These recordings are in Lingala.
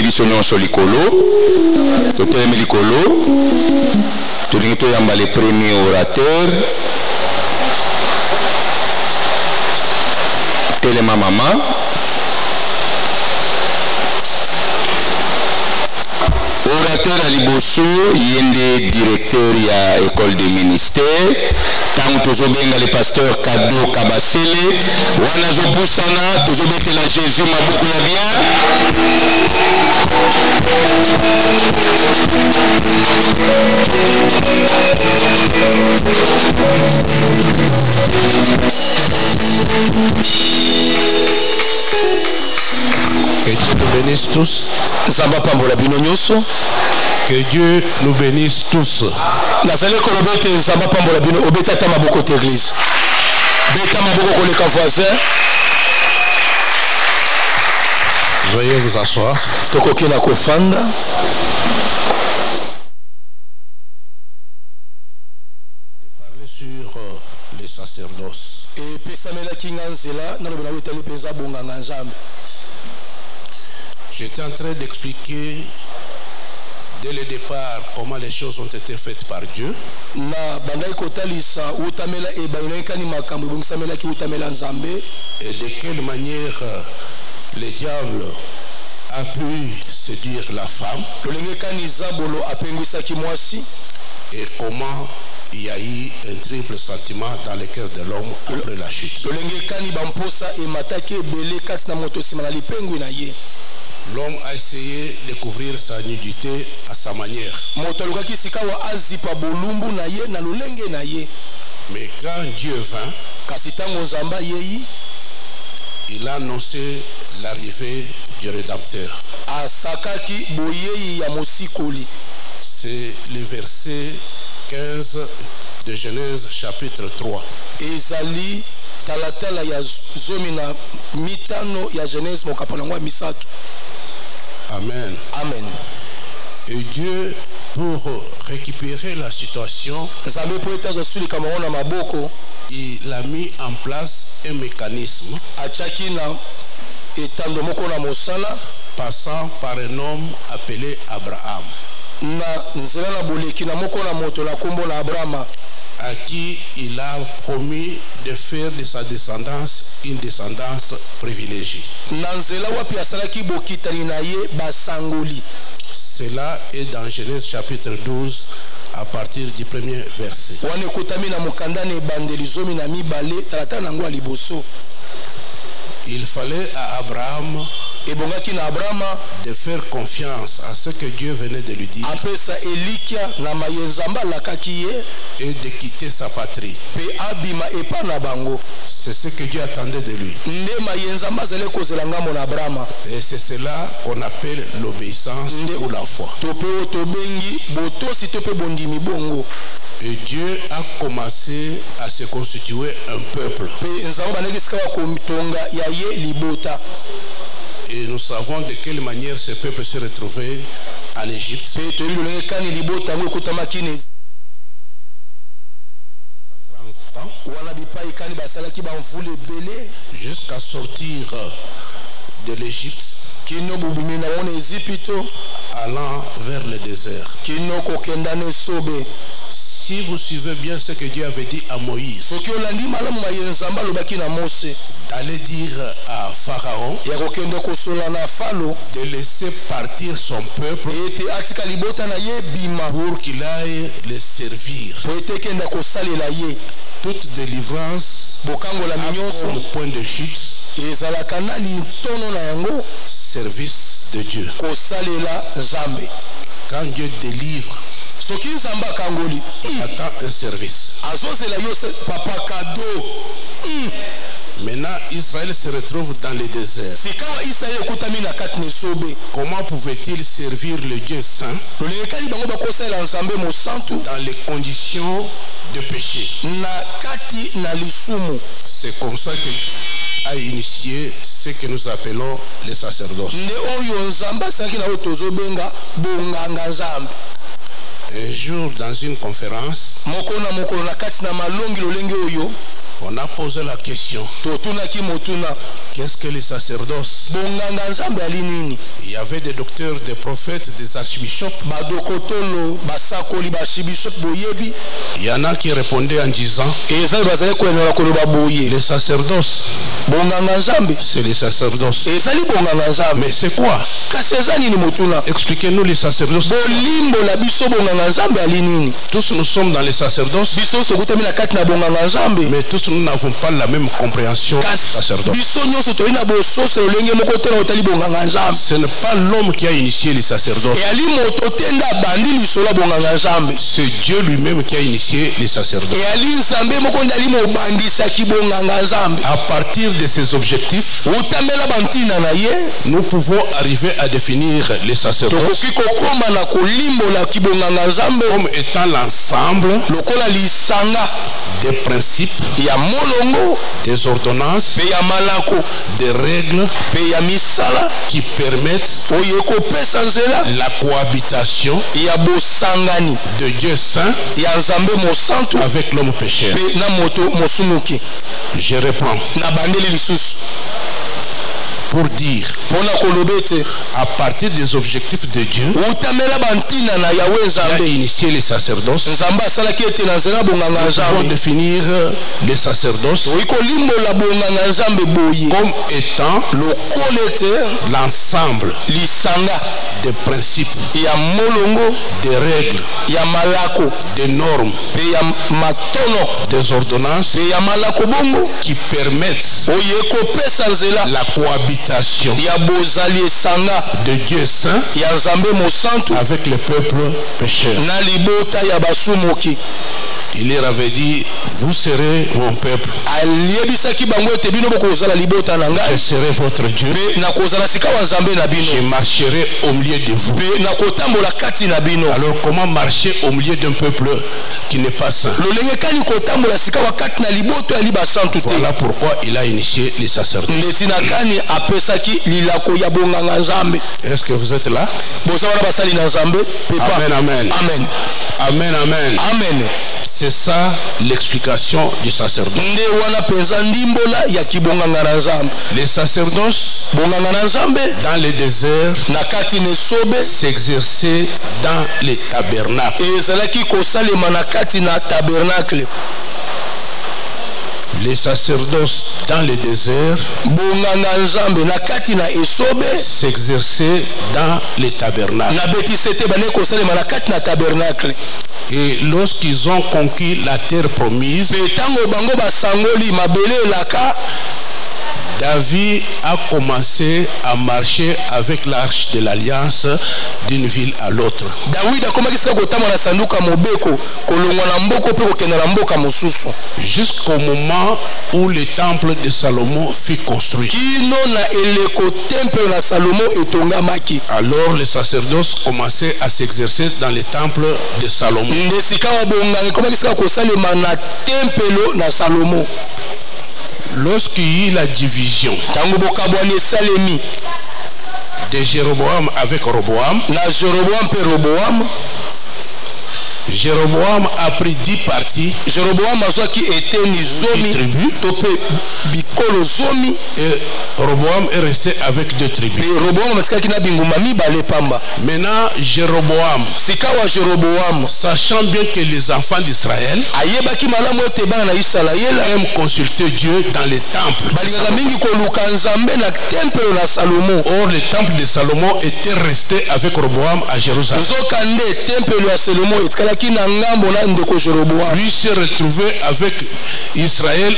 biso nyonso likolo totelemi likolo tolingi toyamba le premier orateur telema mama orateur à liboso yende directeur ya école de ministère tango tozobenga le pasteur Kado Kabasele wana zopusana tozobetela Jésus maboko ya bien Que Dieu nous bénisse tous. Zamba pambola bino nyonso. Que Dieu nous bénisse tous. Nazali kolobete zamba pambola bino obeta ta maboko te église. Beta maboko koleka voisin. Veuillez vous asseoir. Tokoki na kofanda. Parler sur les sacerdoces. Et pesamela kinganzela na lobena wetali penza bonganga nzambe. J'étais en train d'expliquer dès le départ comment les choses ont été faites par Dieu. Et de quelle manière le diable a pu séduire la femme. Et comment il y a eu un triple sentiment dans le cœur de l'homme après la chute. L'homme a essayé de couvrir sa nudité à sa manière. Mais quand Dieu vint, il a annoncé l'arrivée du Rédempteur. C'est le verset 15 de Genèse chapitre 3. talatala ya zomi na mitano ya Genèse mokapalangwa misato. Amen. Amen. Et Dieu, pour récupérer la situation, il a mis en place un mécanisme passant par un homme appelé Abraham, à qui il a promis de faire de sa descendance une descendance privilégiée. Cela est dans Genèse chapitre 12 à partir du premier verset. Il fallait à Abraham de faire confiance à ce que Dieu venait de lui dire et de quitter sa patrie. C'est ce que Dieu attendait de lui. Et c'est cela qu'on appelle l'obéissance ou la foi. Et Dieu a commencé à se constituer un peuple. Et nous savons de quelle manière ce peuple s'est retrouvé en Égypte. Jusqu'à sortir de l'Égypte, allant vers le désert. Si vous suivez bien ce que Dieu avait dit à Moïse, d'aller dire à Pharaon de laisser partir son peuple pour qu'il aille les servir. Toute délivrance a comme point de chute service de Dieu. Quand Dieu délivre, il attend un service. Maintenant, Israël se retrouve dans le désert. Comment pouvait-il servir le Dieu saint dans les conditions de péché? C'est comme ça qu'il a initié ce que nous appelons les sacerdoces. Un jour, dans une conférence, On a posé la question. Qu'est-ce que les sacerdoces? Il y avait des docteurs, des prophètes, des archibishops. Il y en a qui répondaient en disant les sacerdoces, c'est les sacerdoces. Mais c'est quoi? Expliquez-nous les sacerdoces. Tous nous sommes dans les sacerdoces, mais tous nous n'avons pas la même compréhension du sacerdoce. Ce n'est pas l'homme qui a initié les sacerdoces. C'est Dieu lui-même qui a initié les sacerdoces. À partir de ces objectifs, nous pouvons arriver à définir les sacerdoces comme étant l'ensemble des principes, des ordonnances, des règles qui permettent la cohabitation de Dieu saint avec l'homme pécheur. Je reprends. Pour dire, à partir des objectifs de Dieu, il a initié les sacerdoces. Nous pouvons définir les sacerdoces comme étant l'ensemble des principes, des règles, des normes, des ordonnances qui permettent la cohabitation de Dieu saint avec le peuple pécheur. Il leur avait dit, vous serez mon peuple, je serai votre Dieu, je marcherai au milieu de vous. Alors comment marcher au milieu d'un peuple qui n'est pas saint? Voilà pourquoi il a initié les sacerdotes. Est-ce que vous êtes là? Amen, amen. Amen, amen. Amen. C'est ça l'explication du sacerdoce. Les sacerdoces dans les déserts s'exerçaient dans les tabernacles. Les sacerdoces dans les déserts s'exerçaient dans les tabernacles. Et lorsqu'ils ont conquis la terre promise, David a commencé à marcher avec l'arche de l'alliance d'une ville à l'autre. Jusqu'au moment où le temple de Salomon fut construit. Alors les sacerdoces commençaient à s'exercer dans le temple de Salomon. Lorsqu'il y eut la division de Jéroboam avec Roboam, Jéroboam a pris 10 parties, 10 tribus, et Roboam est resté avec 2 tribus. Maintenant, Jéroboam, sachant bien que les enfants d'Israël aiment consulter Dieu dans les temples. Or, le temple de Salomon était resté avec Roboam à Jérusalem. Lui s'est retrouvé avec Israël,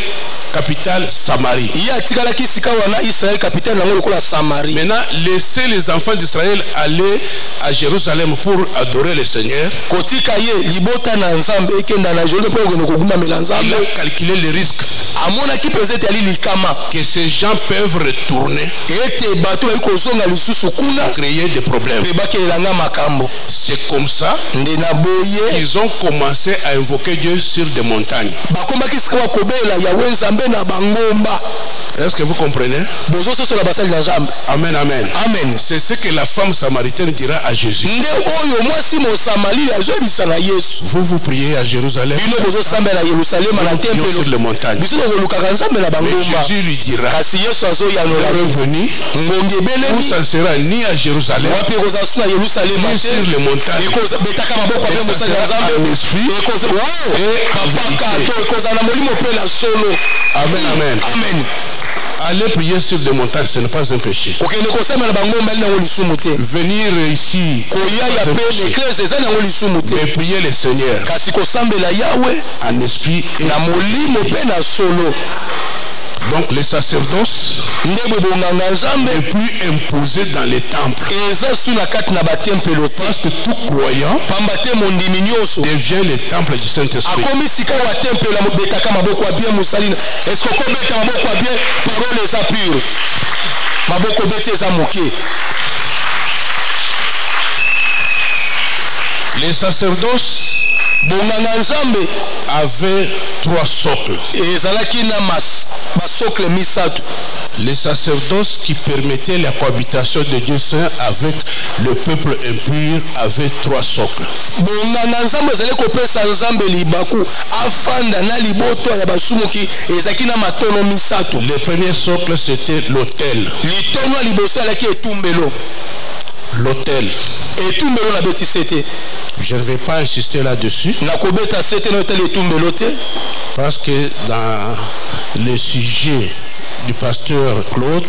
capitale Samarie. Maintenant, laissez les enfants d'Israël aller à Jérusalem pour adorer le Seigneur. Il a calculé les risques que ces gens peuvent retourner et créer des problèmes. C'est comme ça ils ont commencé à invoquer Dieu sur des montagnes. Est-ce que vous comprenez? Amen, amen. Amen. C'est ce que la femme samaritaine dira à Jésus. Vous priez à Jérusalem, sur les montagnes. Mais Jésus lui dira, revenu, vous s'en sera ni à Jérusalem, ni sur les montagnes, Amen, amen. Amen. Aller prier sur des montagnes, ce n'est pas un péché. Venir ici, mais prier le Seigneur en esprit et donc les sacerdoces n'est plus imposé dans les temples. Parce que tout croyant devient le temple du Saint-Esprit. Les sacerdoces avaient 3 socles. Les sacerdoces qui permettaient la cohabitation de Dieu Saint avec le peuple impur avaient 3 socles. Le premier socle, c'était l'autel. L'autel. Je ne vais pas insister là-dessus. Parce que dans le sujet du pasteur Claude,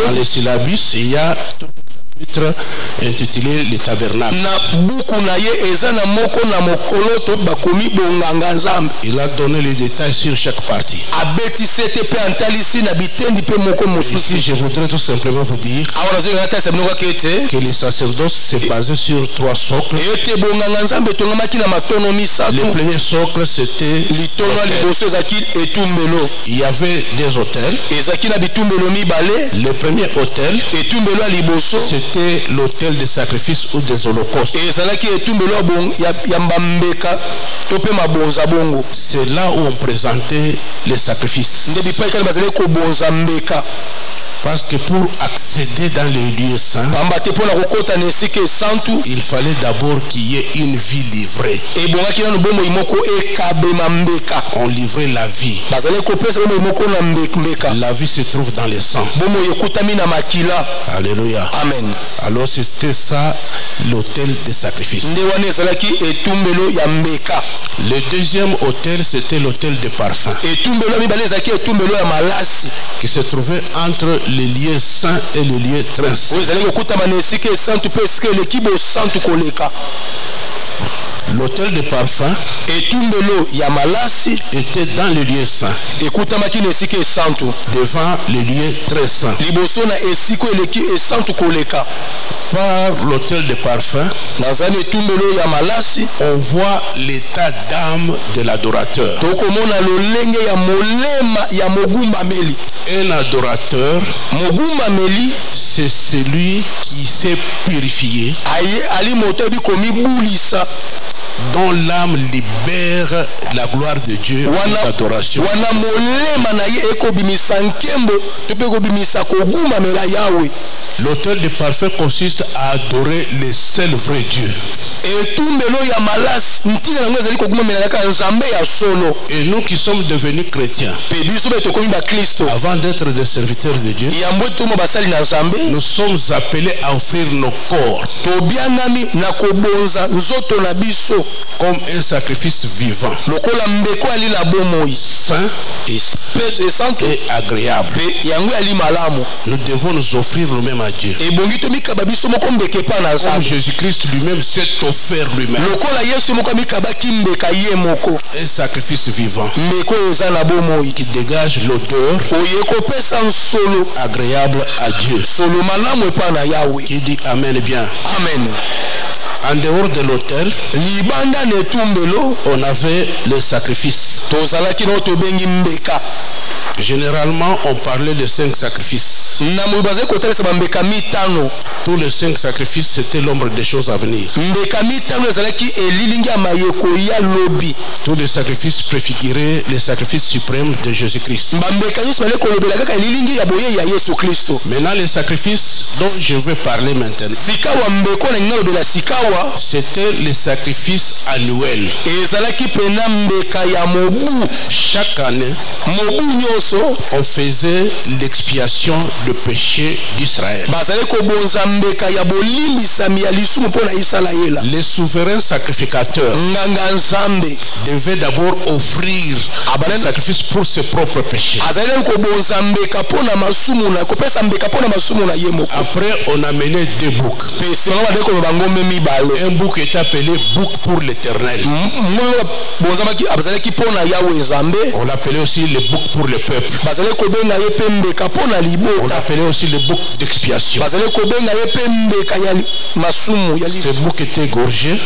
dans les syllabus, il y a intitulé le tabernacle. Il a donné les détails sur chaque partie. Ici, je voudrais tout simplement vous dire que les sacerdoces s'est basé sur 3 socles. Le premier socle, c'était il y avait des autels. Le premier autel, c'était l'autel des sacrifices ou des holocaustes. C'est là où on présentait les sacrifices. Parce que pour accéder dans les lieux saints, il fallait d'abord qu'il y ait une vie livrée. On livrait la vie. La vie se trouve dans le sang. Alléluia. Amen. Alors c'était ça l'autel des sacrifices. Le deuxième autel, c'était l'autel de parfum, qui se trouvait entre les lieux saints et les lieux très saints. L'autel de parfum était dans le lieu saint, devant le lieu très saint. Par l'autel de parfum, on voit l'état d'âme de l'adorateur. Un adorateur, c'est celui qui s'est purifié, dont l'âme libère la gloire de Dieu, l'adoration. L'autel de parfum consiste à adorer le seul vrai Dieu. Et nous qui sommes devenus chrétiens, avant d'être des serviteurs de Dieu, nous sommes appelés à offrir nos corps comme un sacrifice vivant, saint et agréable. Nous devons nous offrir nous-mêmes à Dieu, comme Jésus-Christ lui-même s'est offert lui-même, un sacrifice vivant qui dégage l'odeur agréable à Dieu. Qui dit Amen bien. Amen. En dehors de l'autel, on avait le sacrifice. Généralement, on parlait de 5 sacrifices. Tous les 5 sacrifices, c'était l'ombre des choses à venir. Tous les sacrifices préfiguraient les sacrifices suprêmes de Jésus-Christ. Maintenant, les sacrifices dont je vais parler maintenant, c'était les sacrifices annuels. Chaque année, on faisait l'expiation de péché d'Israël. Les souverains sacrificateurs devaient d'abord offrir un sacrifice pour ses propres péchés. Après, on a mené 2 boucs. Un bouc est appelé bouc pour l'Éternel. On l'appelait aussi le bouc pour le peuple. On l'appelait aussi le bouc d'expiation. Ce bouc était gorgé.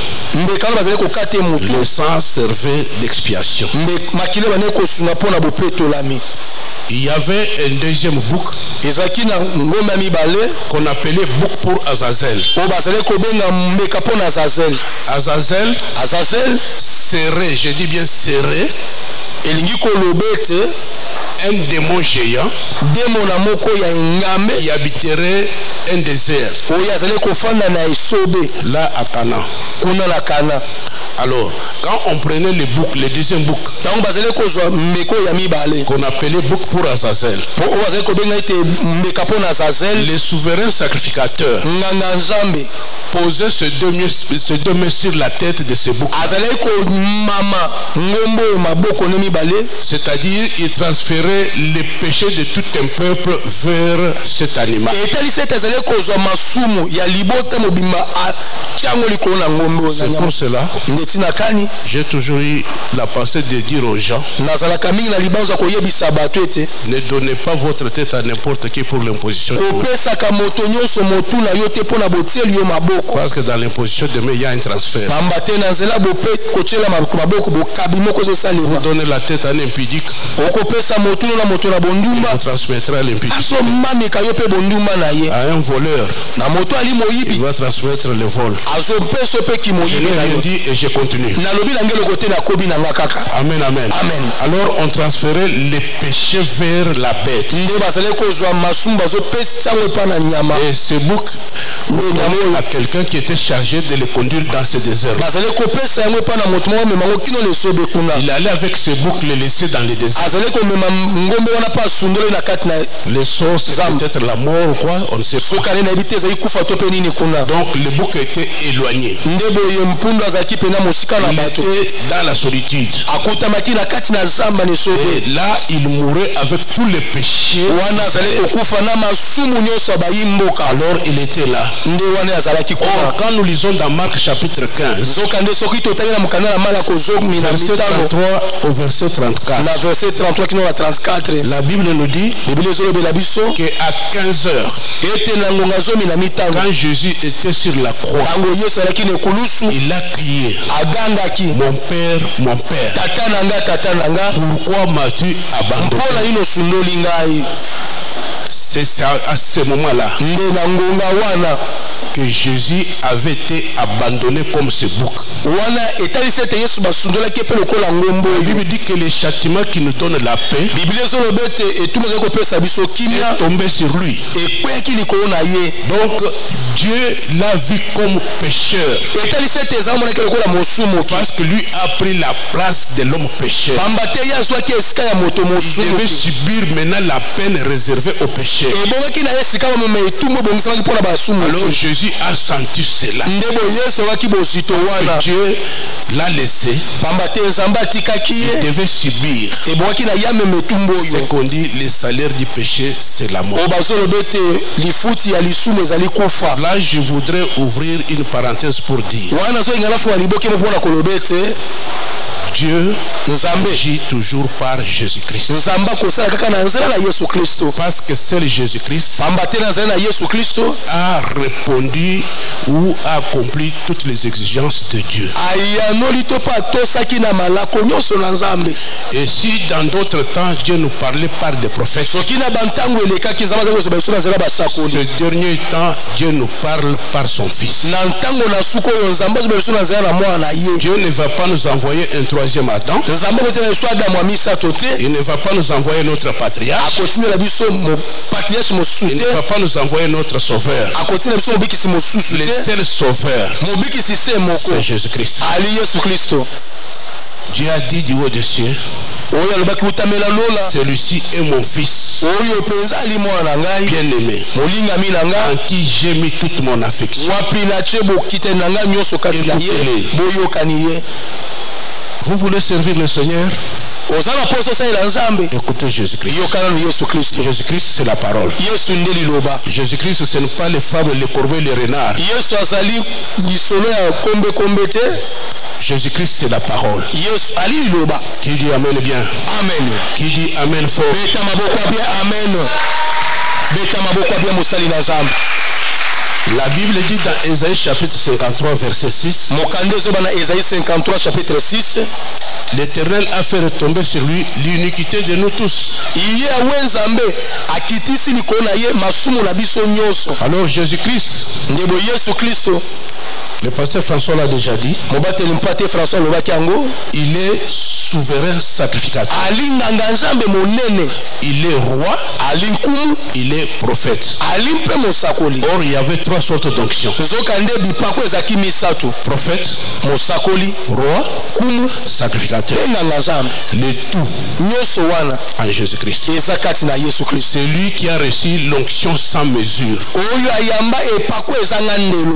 Le sang servait d'expiation. Il y avait un deuxième bouc qu'on appelait bouc pour Azazel. Azazel serait, je dis bien serait, un démon géant qui habiterait un désert là à Cana. Alors, quand on prenait le bouc, le deuxième bouc qu'on appelait bouc pour Azazel, les souverains sacrificateurs posaient ce deux mains sur la tête de ce bouc. C'est-à-dire, ils transféraient les péchés de tout un peuple vers cet animal. C'est pour cela j'ai toujours eu la pensée de dire aux gens, ne donnez pas votre tête à n'importe qui pour l'imposition. Parce que dans l'imposition de main, il y a un transfert. Vous donnez la tête à un impudique, il vous transmettra à l'impudique. À un voleur, il va transmettre le vol. Je l'ai dit et je continue. Amen, amen. Alors on transférait les péchés vers la bête. Et ce bouc à quelqu'un qui était chargé de les conduire dans ce désert. Il allait avec ce bouc le laisser dans le désert. Les sources, c'est peut-être la mort ou quoi, on ne sait pas. Donc le bouc était éloigné. Il était dans la solitude. Et là, il mourait avec tous les péchés. Alors il était là. Or, quand nous lisons dans Marc chapitre 15, verset 33 au verset 34, la Bible nous dit qu'à 15 heures, quand Jésus était sur la croix, il a crié, mon Père, mon Père, pourquoi m'as-tu abandonné? C'est à ce moment-là que Jésus avait été abandonné comme ce bouc. La Bible dit que le châtiment qui nous donne la paix est tombé sur lui. Donc Dieu l'a vu comme pécheur parce que lui a pris la place de l'homme pécheur. Il devait subir maintenant la peine réservée aux pécheurs. Alors Jésus a senti cela. Dieu l'a laissé. Il devait subir. C'est qu'on dit le salaire du péché, c'est la mort. Là, je voudrais ouvrir une parenthèse pour dire Dieu agit toujours par Jésus-Christ. Parce que seul Jésus-Christ a répondu ou a accompli toutes les exigences de Dieu. Et si dans d'autres temps Dieu nous parlait par des prophètes, ce dernier temps Dieu nous parle par son Fils. Dieu ne va pas nous envoyer un troisième Adam. Il ne va pas nous envoyer notre patriarche. Il ne va pas nous envoyer notre sauveur. Le seul sauveur, c'est Jésus-Christ. Dieu a dit du haut des cieux, celui-ci est mon fils bien-aimé, en qui j'ai mis toute mon affection. Écoutez-le. Vous voulez servir le Seigneur? Écoutez Jésus-Christ. Jésus-Christ, c'est la parole. Jésus-Christ, ce n'est pas les fables, les corbeaux, les renards. Jésus-Christ, c'est la parole. Qui dit Amen bien? Amen. Qui dit Amen fort? La Bible dit dans Ésaïe chapitre 53 verset 6, l'Éternel a fait retomber sur lui l'iniquité de nous tous. Alors Jésus-Christ, le pasteur François l'a déjà dit, il est souverain sacrificateur. Il est roi, il est prophète. Or il y avait trois sortes d'onction: prophète, roi, sacrificateur. Le tout en Jésus-Christ. C'est lui qui a reçu l'onction sans mesure.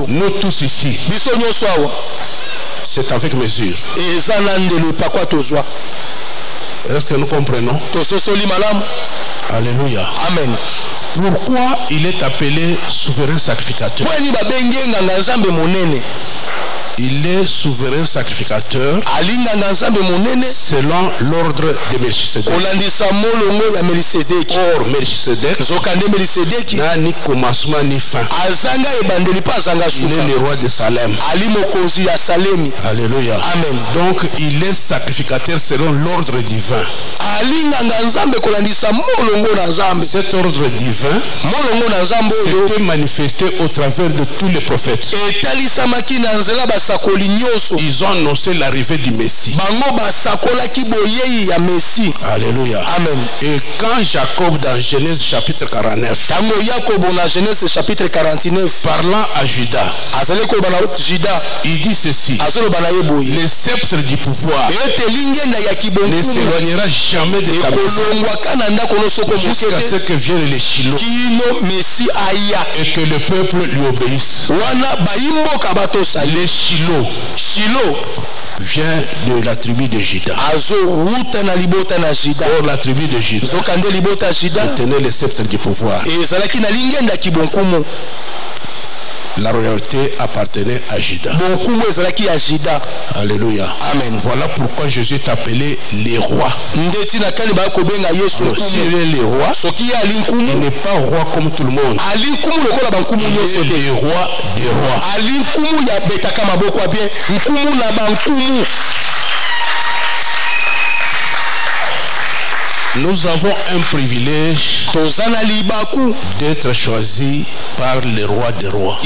Nous tous ici, c'est avec mesure. Est-ce que nous comprenons? Alléluia. Amen. Pourquoi il est appelé souverain sacrificateur? Il est souverain sacrificateur selon l'ordre de Melchisedec. Or, Melchisedec n'a ni commencement ni fin. Il est le roi de Salem. Alléluia. Amen. Donc, il est sacrificateur selon l'ordre divin. Cet ordre divin s'était manifesté au travers de tous les prophètes. Ils ont annoncé l'arrivée du Messie. Alléluia. Amen. Et quand Jacob dans Genèse chapitre 49, parlant à Judas, il dit ceci: le sceptre du pouvoir ne s'éloignera jamais de ta maison jusqu'à ce que vienne le Shiloh et que le peuple lui obéisse. Le Shiloh vient de la tribu de Juda. Or la tribu de Juda tenait le sceptre du pouvoir. La royauté appartenait à Juda. Alléluia. Amen. Voilà pourquoi Jésus est appelé les rois. S'il est le roi, il n'est pas roi comme tout le monde. Il est le roi des rois. Nous avons un privilège d'être choisis par le roi des rois.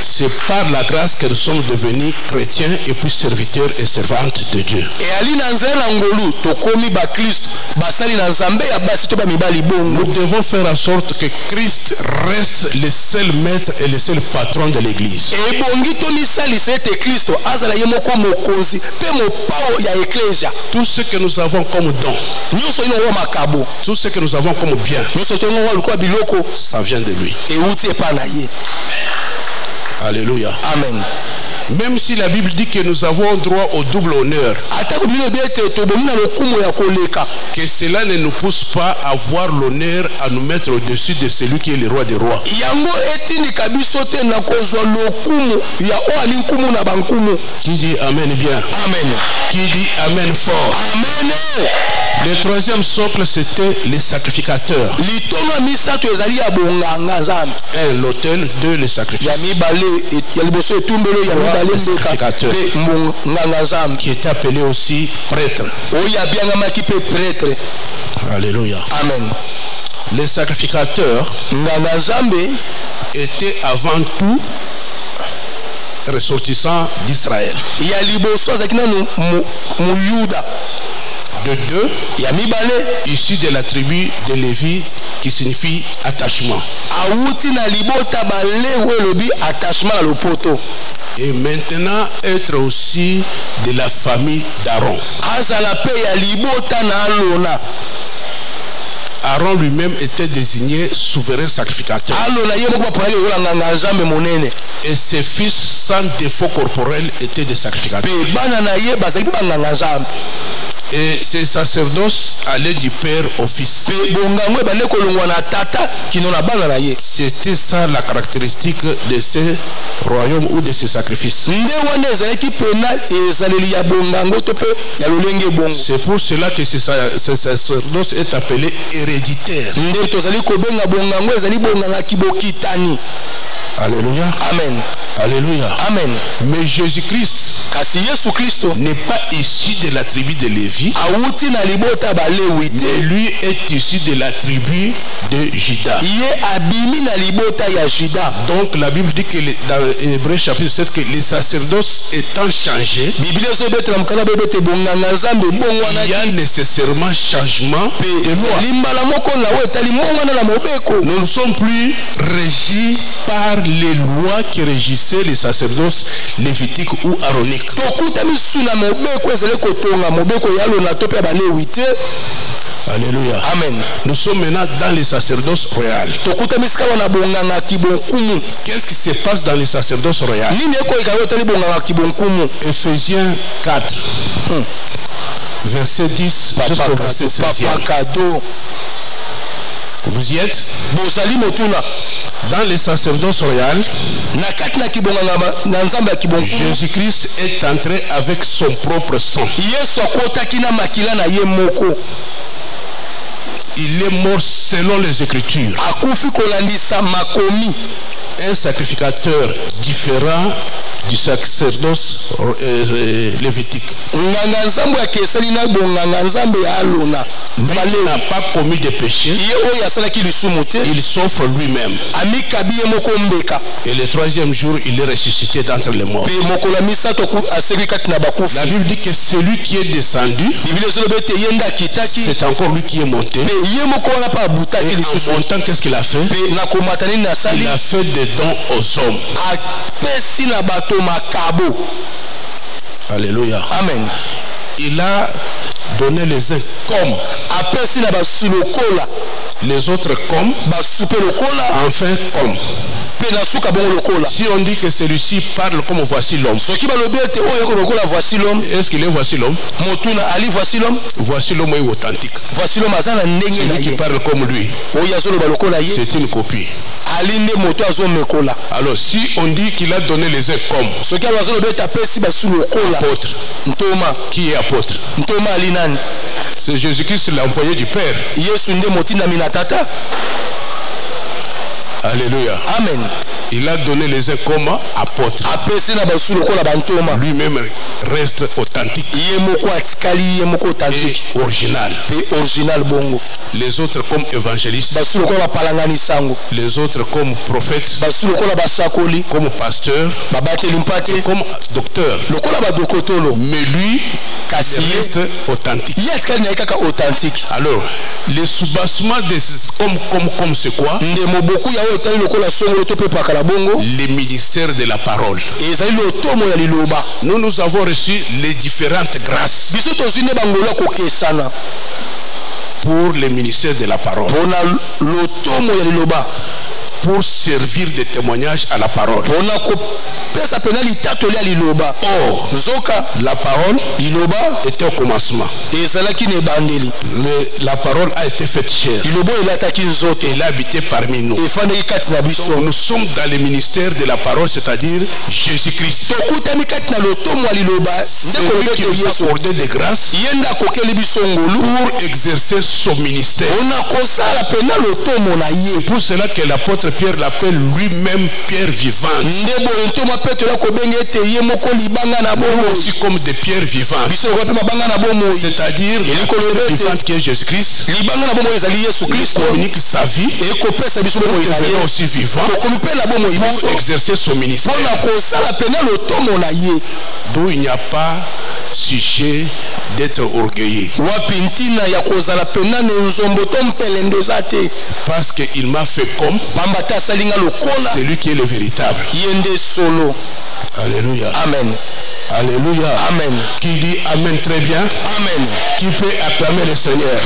C'est par la grâce que nous sommes devenus chrétiens et puis serviteurs et servantes de Dieu. Nous devons faire en sorte que Christ reste le seul maître et le seul patron de l'église. Tout ce que nous avons comme don, tout ce que nous avons comme bien, ça vient de lui. Alléluia. Amen. Même si la Bible dit que nous avons droit au double honneur, que cela ne nous pousse pas à voir l'honneur à nous mettre au-dessus de celui qui est le roi des rois. Qui dit amen bien? Amen. Qui dit amen fort? Amen. Le troisième socle, c'était les sacrificateurs. Un, l'autel. Deux, les sacrifices. Qui était appelé aussi prêtre. Alléluia. Amen. Les sacrificateurs étaient avant tout ressortissants d'Israël. De deux, issus de la tribu de Lévi, qui signifie attachement. Et maintenant être aussi de la famille d'Aaron. Aaron lui-même était désigné souverain sacrificateur. Et ses fils sans défaut corporel étaient des sacrificateurs. Et ces sacerdoces allaient du père au fils. C'était ça la caractéristique de ces royaumes ou de ces sacrifices. C'est pour cela que ces sacerdoces est appelé héréditaire. Alléluia. Amen. Alléluia. Amen. Mais Jésus-Christ n'est pas issu de la tribu de Lévi, mais lui est issu de la tribu de Juda. Donc la Bible dit que dans Hébreux chapitre 7 que les sacerdoces étant changés, il y a nécessairement changement de loi. Nous ne sommes plus régis par les lois qui régissaient les sacerdoces lévitiques ou aaroniques. Alléluia. Amen. Nous sommes maintenant dans les sacerdoces royales. Qu'est-ce qui se passe dans les sacerdoces royales? Ephésiens 4. Verset 10 jusqu'au verset 16. Vous y êtes? Dans les sacerdoces royales, Jésus-Christ est entré avec son propre sang. Il est mort selon les Écritures. Un sacrificateur différent du sacerdoce lévitique. Il n'a pas commis de péché. Il s'offre lui-même. Et le troisième jour, il est ressuscité d'entre les morts. La Bible dit que celui qui est descendu, c'est encore lui qui est monté. Et en montant, qu'est-ce qu'il a fait? Il a fait des dons aux hommes. Alléluia. Amen. Il a donné les uns comme, les autres comme, enfin comme. Si on dit que celui-ci parle comme voici l'homme, est-ce qu'il est voici l'homme? Voici l'homme est authentique. Celui qui parle comme lui, c'est une copie. Alors si on dit qu'il a donné les uns comme, apôtre, qui est apôtre? C'est Jésus-Christ, l'envoyé du Père. Alléluia. Amen. Il a donné les uns comme apôtres. Lui-même reste authentique. Et original. Les autres comme évangélistes. Les autres comme prophètes. Comme pasteurs. Comme docteurs. Mais lui, il reste authentique. Alors, le soubassement de comme c'est quoi? Les ministères de la parole. Nous avons reçu les différentes grâces pour les ministères de la parole. pour servir de témoignage à la parole. Or, la parole était au commencement. La parole a été faite chair. Elle a habité parmi nous. Donc, nous sommes dans le ministère de la parole, c'est-à-dire Jésus-Christ. Celui qui nous a accordé de grâce pour exercer son ministère. C'est pour cela que l'apôtre Pierre l'appelle lui-même Pierre vivante. Nous aussi comme des pierres vivantes. C'est-à-dire la pierre vivante qui est Jésus-Christ. Il communique sa vie pour devenir aussi vivant pour exercer son ministère. D'où il n'y a pas sujet d'être orgueilleux. Parce qu'il m'a fait comme celui qui est le véritable. Alléluia. Amen. Alléluia. Amen. Qui dit Amen très bien? Amen. Qui peut acclamer le Seigneur?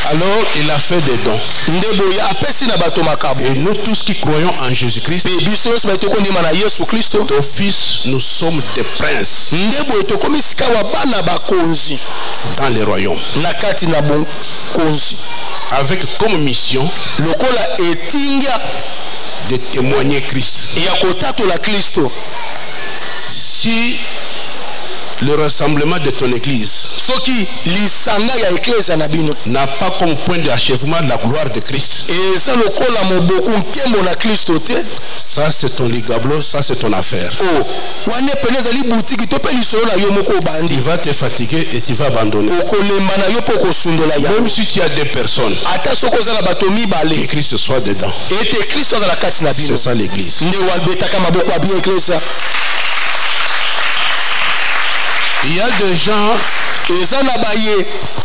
Alors il a fait des dons. Et nous tous qui croyons en Jésus-Christ, d'office nous sommes des princes dans les royaumes. Avec comme mission de témoigner Christ. Si le rassemblement de ton église n'a pas comme point d'achèvement la gloire de Christ, ça c'est ton ligablo, ça c'est ton affaire. Tu vas te fatiguer et tu vas abandonner. Même si tu as des personnes, que Christ soit dedans. C'est ça l'église. Il y a des gens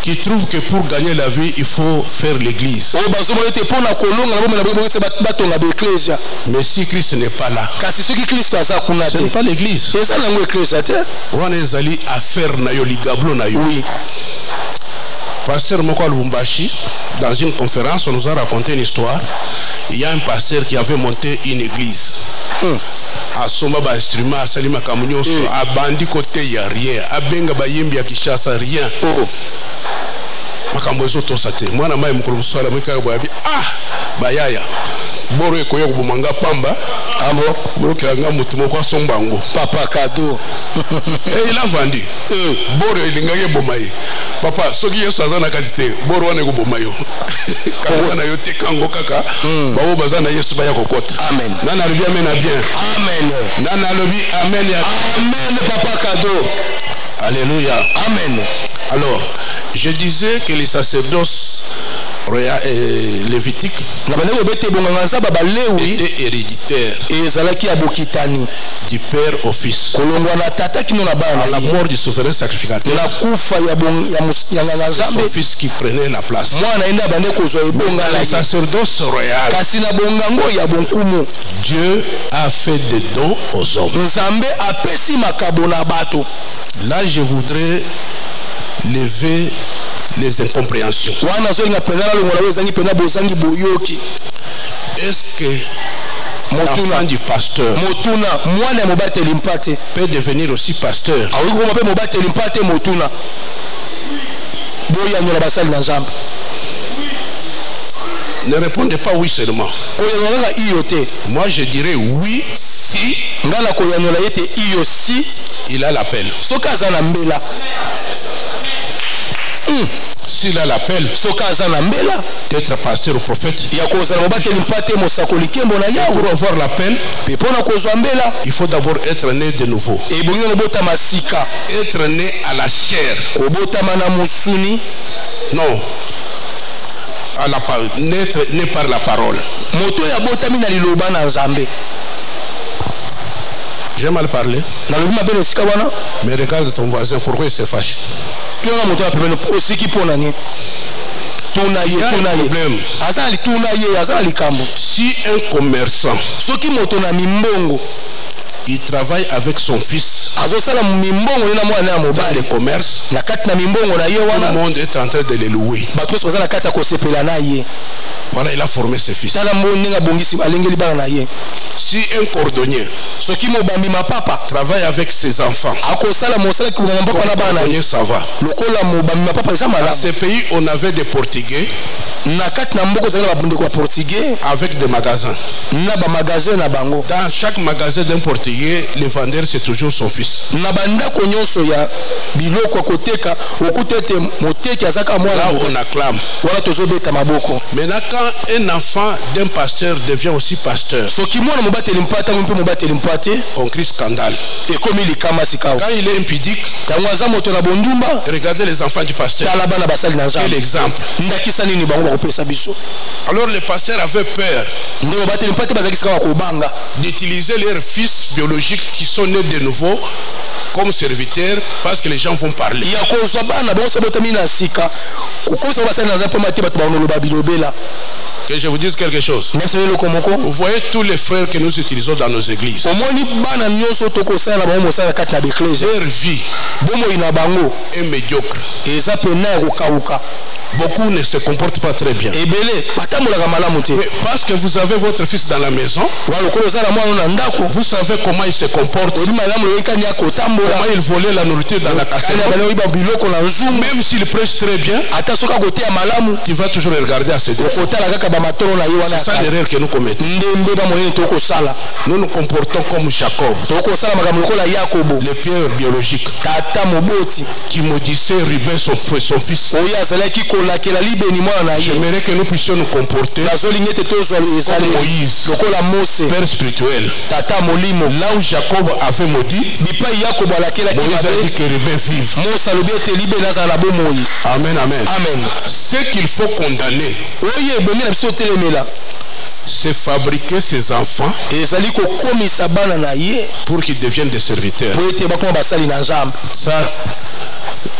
qui trouvent que pour gagner la vie, il faut faire l'église. Mais si Christ n'est pas là, ce n'est pas l'église. Oui. Pasteur Moko Lubumbashi, dans une conférence, on nous a raconté une histoire. Il y a un pasteur qui avait monté une église. A soma ba instrument a salima kamunyo a bandi côté y a rien a benga ba yimbi ya Kishasa rien makambo zoto sate mwana mai mukuru swala mwika ba bayaya boro ekoya kubumanga pamba ambo boro kiranga mutumo kwa sombango papa kado il a vendu boro ilingage bomaye papa soki yesu azana katite boro wane kubomayo kana yo tekango kaka bawo bazana yesu baya kokota amen nana lobi amen a bien amen nana lobi amen ya amen papa kado alléluia amen. Alors je disais que les sacerdoces lévitiques étaient héréditaires du père au fils. À la mort du souverain sacrificateur, c'est son fils qui prenait la place. Dans les sacerdoces royales, Dieu a fait des dons aux hommes. Là je voudrais lever les incompréhensions. Est-ce que l'enfant du pasteur peut devenir aussi pasteur? Ne répondez pas oui seulement. Moi je dirais oui si il a l'appel. S'il a l'appel d'être pasteur ou prophète, pour avoir l'appel, il faut d'abord être né de nouveau. Être né à la chair. Non. Né par la parole. J'ai mal parlé. Mais regarde ton voisin, pourquoi il se fâche? Il y a un problème. Si un commerçant il travaille avec son fils commerce. Dans les commerces, tout le monde est en train de les louer. Voilà, il a formé ses fils. Si un cordonnier travaille avec ses enfants, cordonnier, ça va. Dans ces pays, on avait des Portugais avec des magasins. Dans chaque magasin d'un Portugais, le vendeur c'est toujours son fils. Là on acclame. Maintenant quand un enfant d'un pasteur devient aussi pasteur, on crie scandale. Quand il est impudique, regardez les enfants du pasteur. Quel exemple. Alors les pasteurs avaient peur d'utiliser leurs fils biologiques qui sont nés de nouveau comme serviteurs parce que les gens vont parler. Que je vous dise quelque chose. Vous voyez tous les frères que nous utilisons dans nos églises. Leur vie est médiocre. Beaucoup ne se comportent pas très bien. Mais parce que vous avez votre fils dans la maison, vous savez comment il se comporte, comment il volait la nourriture dans la cassette. Même s'il prêche très bien, tu vas toujours le regarder à ses défauts. C'est ça l'erreur que nous commettons. Nous nous comportons comme Jacob, le père biologique, qui maudissait Ruben son fils. J'aimerais que nous puissions nous comporter comme Moïse, père spirituel. Là où Jacob avait maudit, Moïse a dit que Ruben vive. Amen, amen. Ce qu'il faut condamner, c'est fabriquer ses enfants pour qu'ils deviennent des serviteurs.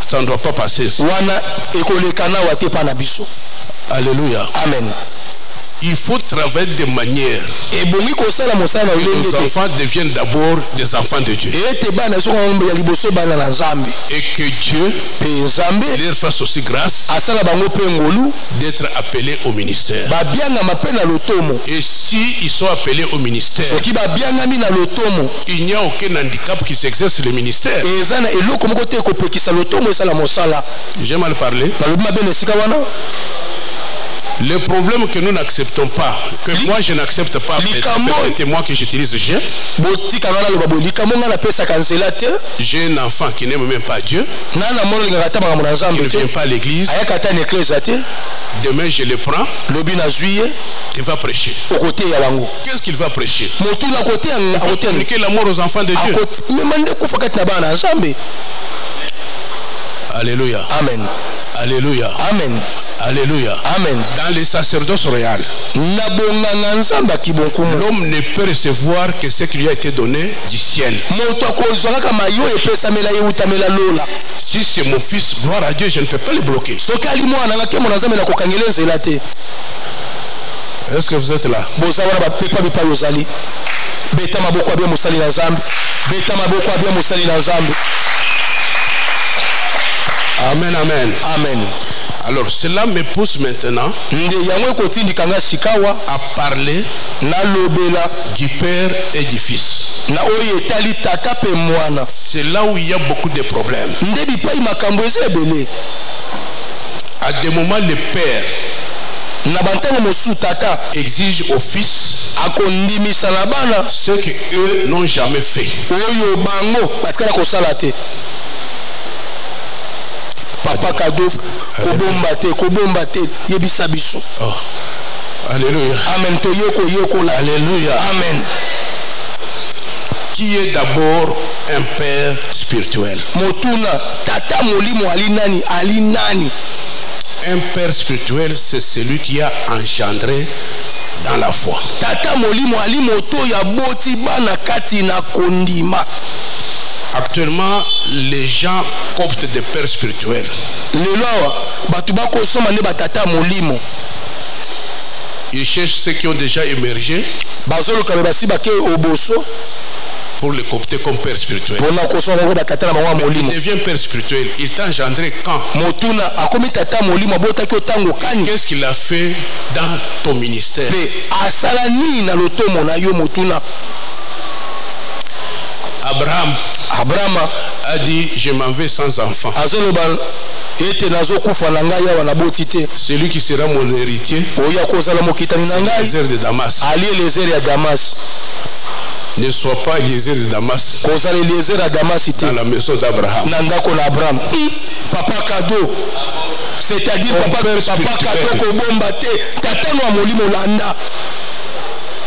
Ça ne doit pas passer. Alléluia. Amen. Il faut travailler de manière que nos enfants deviennent d'abord des enfants de Dieu. Et que Dieu leur fasse aussi grâce d'être appelés au ministère. Et s'ils sont appelés au ministère, il n'y a aucun handicap qui s'exerce le ministère. J'ai mal parlé. Le problème que nous n'acceptons pas, que moi je n'accepte pas, c'est moi que j'utilise j'ai un enfant qui n'aime même pas Dieu, qui ne vient pas à l'église. Demain je le prends, il va prêcher. Qu'est-ce qu'il va prêcher? Il va communiquer l'amour aux enfants de Dieu. Alléluia. Amen. Alléluia. Amen. Alléluia. Amen. Dans les sacerdoces royales, l'homme ne peut recevoir que ce qui lui a été donné du ciel. Si c'est mon fils, gloire à Dieu, je ne peux pas le bloquer. Est-ce que vous êtes là? Amen, amen. Amen. Alors cela me pousse maintenant à parler du Père et du Fils. C'est là où il y a beaucoup de problèmes. À des moments, le Père exige au Fils ce qu'eux n'ont jamais fait. Papa Kadouf, Yebisabiso. Alléluia. Amen. Alléluia. Amen. Qui est d'abord un père spirituel? Un père spirituel, c'est celui qui a engendré dans la foi. Actuellement, les gens coptent des pères spirituels. Ils cherchent ceux qui ont déjà émergé pour le coopter comme père spirituel. Il devient père spirituel. Il t'a engendré quand? Qu'est-ce qu'il a fait dans ton ministère? Abraham a dit je m'en vais sans enfant. Celui qui sera mon héritier, Eliezer de Damas. Ne sois pas Eliezer de Damas dans la maison d'Abraham. Papa cadeau, c'est-à-dire papa cadeau.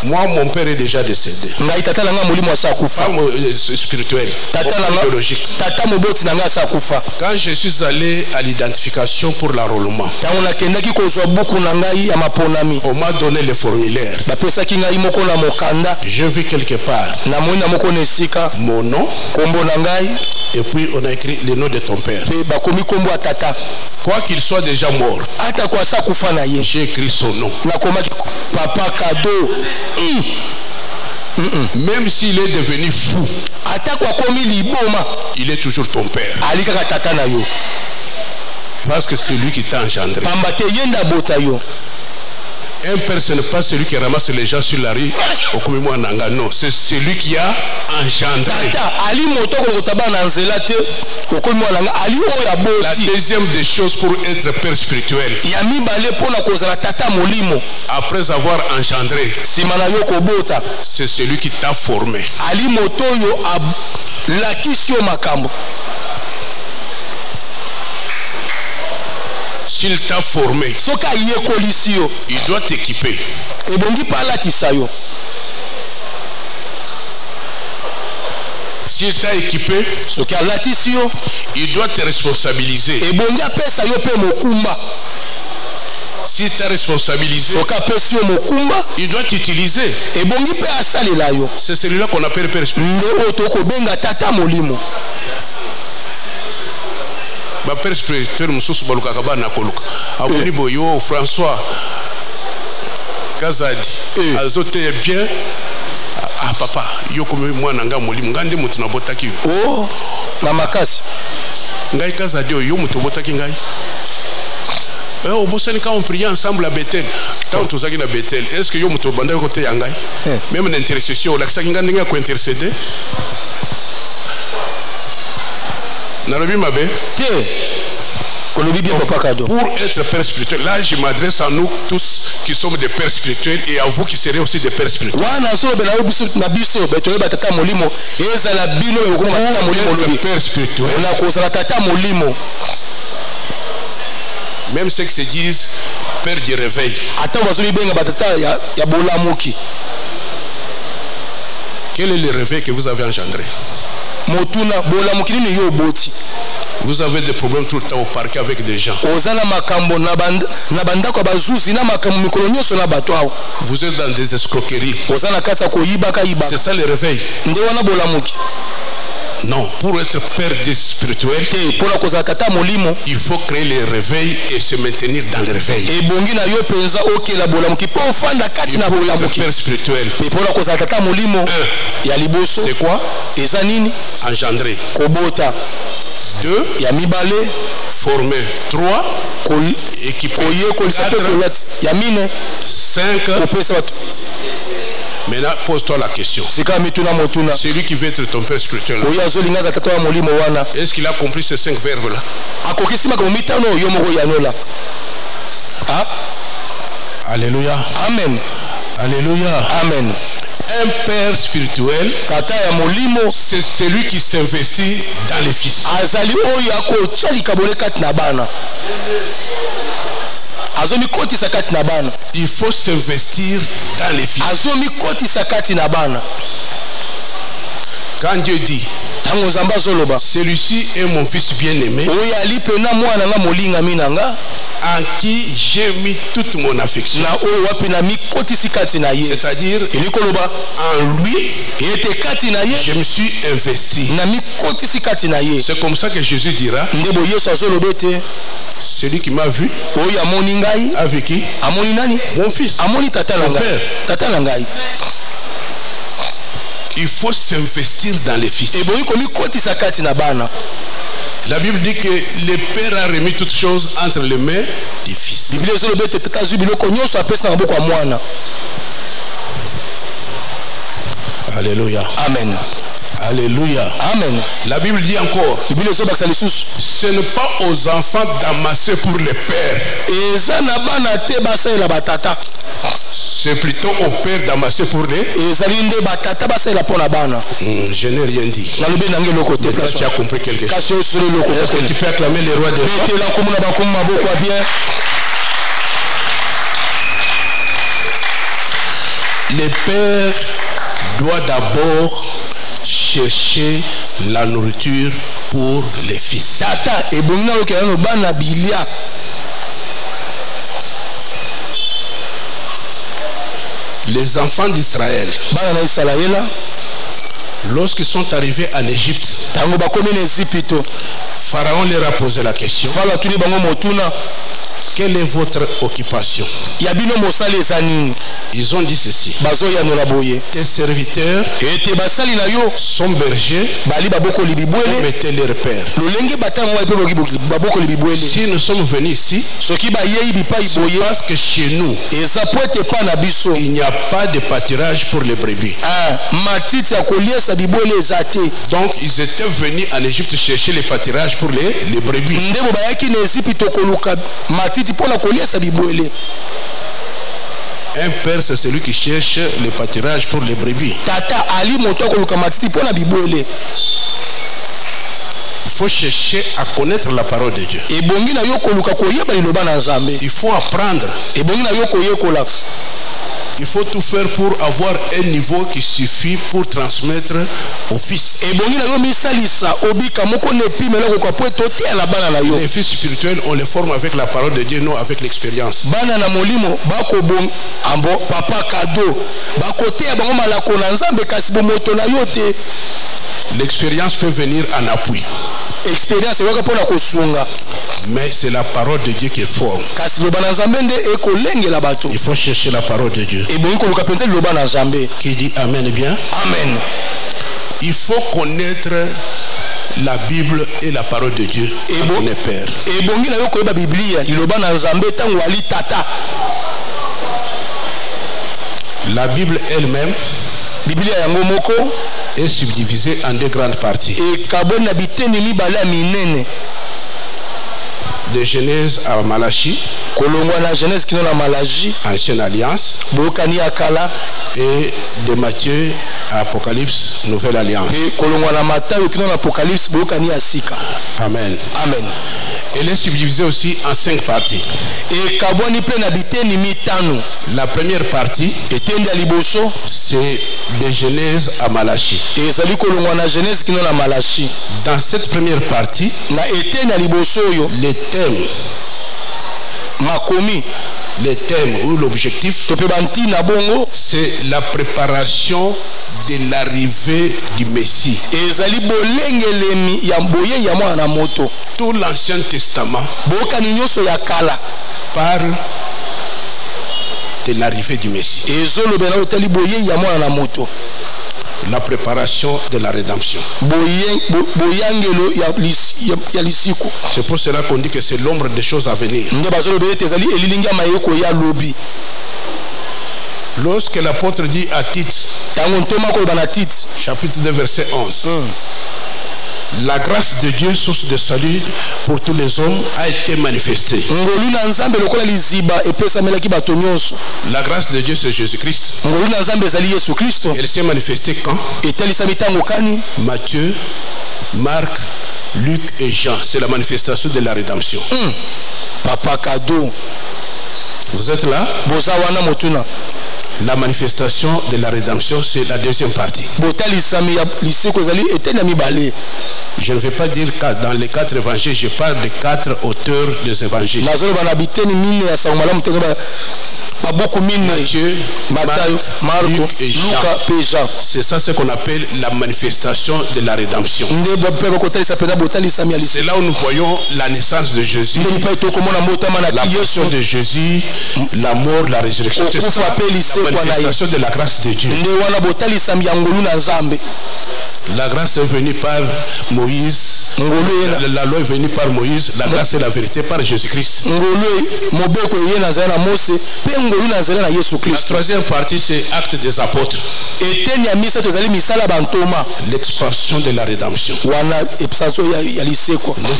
Moi, mon père est déjà décédé. Femme spirituelle, biologique. Quand je suis allé à l'identification pour l'enrôlement, on m'a donné le formulaire. Je vis quelque part mon nom, et puis on a écrit le nom de ton père. Quoi qu'il soit déjà mort, j'ai écrit son nom. Papa cadeau. Même s'il est devenu fou, il est toujours ton père. Parce que c'est lui qui t'a engendré. Un père, ce n'est pas celui qui ramasse les gens sur la rue. Non, c'est celui qui a engendré. La deuxième des choses pour être père spirituel, après avoir engendré, c'est celui qui t'a formé. S'il t'a formé, il doit t'équiper. S'il t'a équipé, il doit te responsabiliser. S'il t'a responsabilisé, il doit t'utiliser. C'est celui-là qu'on appelle père spirituel. Ma père spirituel mususu balukaka bana koluka aboni boyo François Kazadi azote bien. Ah papa yo comme moi nanga molimu ngande mutu na botaki oh na makasi ngai Kazadi yo mutu botaki ngai au bosani quand on priait ensemble à Bethel quand on s'agit à Bethel est-ce que yo mutu banda côté yangai même l'intercession la kisaki ngande nga ko intercéder. Pour être père spirituel, là je m'adresse à nous tous qui sommes des pères spirituels et à vous qui serez aussi des pères spirituels. Pour être père spirituel, même ceux qui se disent père du réveil, quel est le réveil que vous avez engendré? Vous avez des problèmes tout le temps au parquet avec des gens. Vous êtes dans des escroqueries. C'est ça le réveil. Non, pour être père spirituel, il faut créer le réveil et se maintenir dans le réveil. Il faut être père spirituel. C'est quoi? Engendrer. 2. Former. 3. Équiper. 4. 5. Maintenant, pose-toi la question. Celui qui veut être ton père spirituel, est-ce qu'il a compris ces 5 verbes-là? Alléluia. Amen. Alléluia. Amen. Un père spirituel, c'est celui qui s'investit dans les fils. Il faut s'investir dans les fils. Quand Dieu dit celui-ci est mon fils bien-aimé en qui j'ai mis toute mon affection, c'est-à-dire en lui je me suis investi. C'est comme ça que Jésus dira celui qui m'a vu a vu qui? Mon fils, mon père. il faut s'investir dans les fils. La Bible dit que le Père a remis toutes choses entre les mains des fils. Alléluia. Amen. Alléluia. Amen. La Bible dit encore, ce n'est pas aux enfants d'amasser pour le Père. C'est plutôt au Père d'amasser pour les. Je n'ai rien dit. Mais toi, tu as compris quelque chose. Est-ce que tu peux acclamer les rois des rois? Le Père doit d'abord chercher la nourriture pour les fils. Les enfants d'Israël, lorsqu'ils sont arrivés en Égypte, Pharaon leur a posé la question: quelle est votre occupation? Ils ont dit ceci: tes serviteurs sont bergers, mettez les repères. Si nous sommes venus ici, c'est parce que chez nous, il n'y a pas de pâturage pour les brebis. Donc ils étaient venus en Égypte chercher les pâturages pour les brebis. Un père, c'est celui qui cherche les pâturages pour les brebis. Il faut chercher à connaître la parole de Dieu. Il faut apprendre. Il faut tout faire pour avoir un niveau qui suffit pour transmettre au fils. Les fils spirituels, on les forme avec la parole de Dieu, non avec l'expérience. L'expérience peut venir en appui. Mais c'est la parole de Dieu qui forme. Il faut chercher la parole de Dieu. Qui dit Amen bien? Amen. Il faut connaître la Bible et la parole de Dieu. On est père. La Bible elle-même est subdivisée en deux grandes parties. De Genèse à Malachie, Ancienne Alliance, et de Matthieu à Apocalypse, Nouvelle Alliance. Amen. Amen. Elle est subdivisée aussi en 5 parties. La première partie, c'est de Genèse à Malachie. Dans cette première partie, le thème ou l'objectif, c'est la préparation de l'arrivée du Messie. Tout l'Ancien Testament parle de l'arrivée du Messie. La préparation de la rédemption. C'est pour cela qu'on dit que c'est l'ombre des choses à venir. Lorsque l'apôtre dit à Tite, chapitre 2, verset 11, la grâce de Dieu, source de salut pour tous les hommes, a été manifestée. La grâce de Dieu, c'est Jésus-Christ. Elle s'est manifestée quand? Matthieu, Marc, Luc et Jean. C'est la manifestation de la rédemption. Papa cadeau. Vous êtes là? La manifestation de la rédemption, c'est la deuxième partie. Je ne vais pas dire que dans les 4 évangiles, je parle des 4 auteurs des évangiles. Matthieu, Marc, Luc et Jean. C'est ça ce qu'on appelle la manifestation de la rédemption. C'est là où nous voyons la naissance de Jésus, la passion de Jésus, la mort, la résurrection. C'est ça la manifestation de la grâce de Dieu. La grâce est venue par Moïse. La loi est venue par Moïse. La grâce et la vérité par Jésus-Christ. La troisième partie, c'est Actes des Apôtres. L'expansion de la rédemption. Nous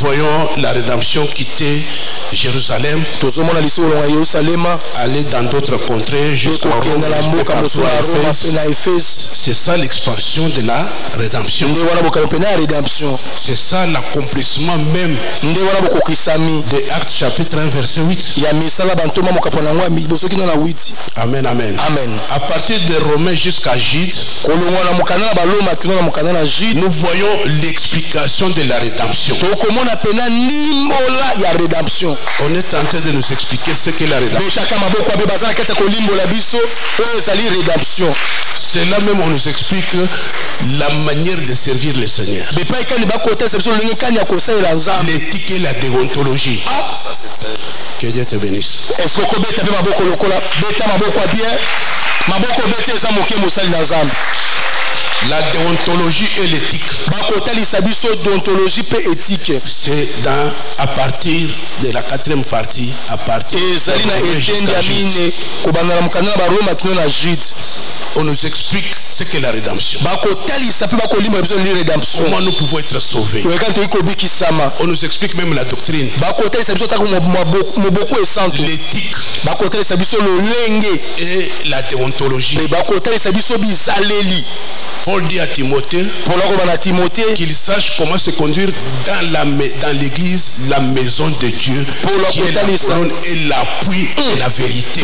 voyons la rédemption quitter Jérusalem, aller dans d'autres contrées jusqu'à Rome. C'est ça l'expansion de la rédemption. C'est ça l'accomplissement même de Actes chapitre 1 verset 8. Amen, amen. À partir de Romains jusqu'à Gide, nous voyons l'explication de la rédemption. On est en train de nous expliquer ce qu'est la rédemption. C'est là même on nous explique la manière de servir le Seigneur. L'éthique et la déontologie. Que Dieu te bénisse. La déontologie et l'éthique. C'est à partir de la quatrième partie, à partir on nous explique ce qu'est la rédemption. Comment nous pouvons être sauvés. On nous explique même la doctrine. L'éthique et la déontologie. Paul dit à Timothée qu'il sache comment se conduire dans l'église, la maison de Dieu, qui est la colonne et l'appui et la vérité.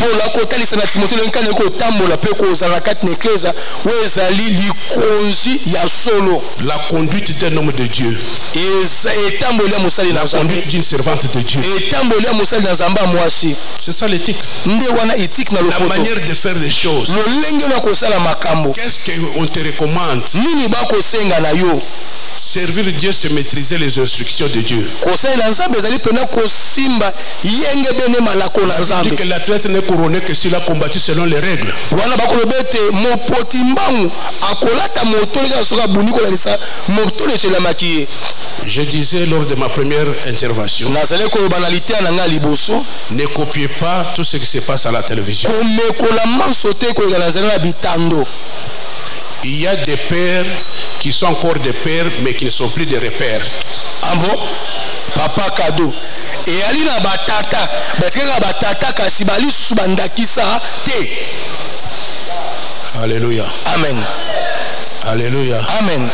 La conduite d'un homme de Dieu, la conduite d'une servante de Dieu. C'est ça l'éthique. La manière de faire des choses. Qu'est-ce qu'on te recommande? Servir Dieu, c'est maîtriser les instructions de Dieu. On dit que l'athlète n'est couronné que s'il a combattu selon les règles. Je disais lors de ma première intervention, ne copiez pas tout ce qui se passe à la télévision. Il y a des pères qui sont encore des pères mais qui ne sont plus des repères. Papa Cadeau. Et alina batata, batata kasibali subandakisa te. Alléluia. Amen. Alléluia. Amen.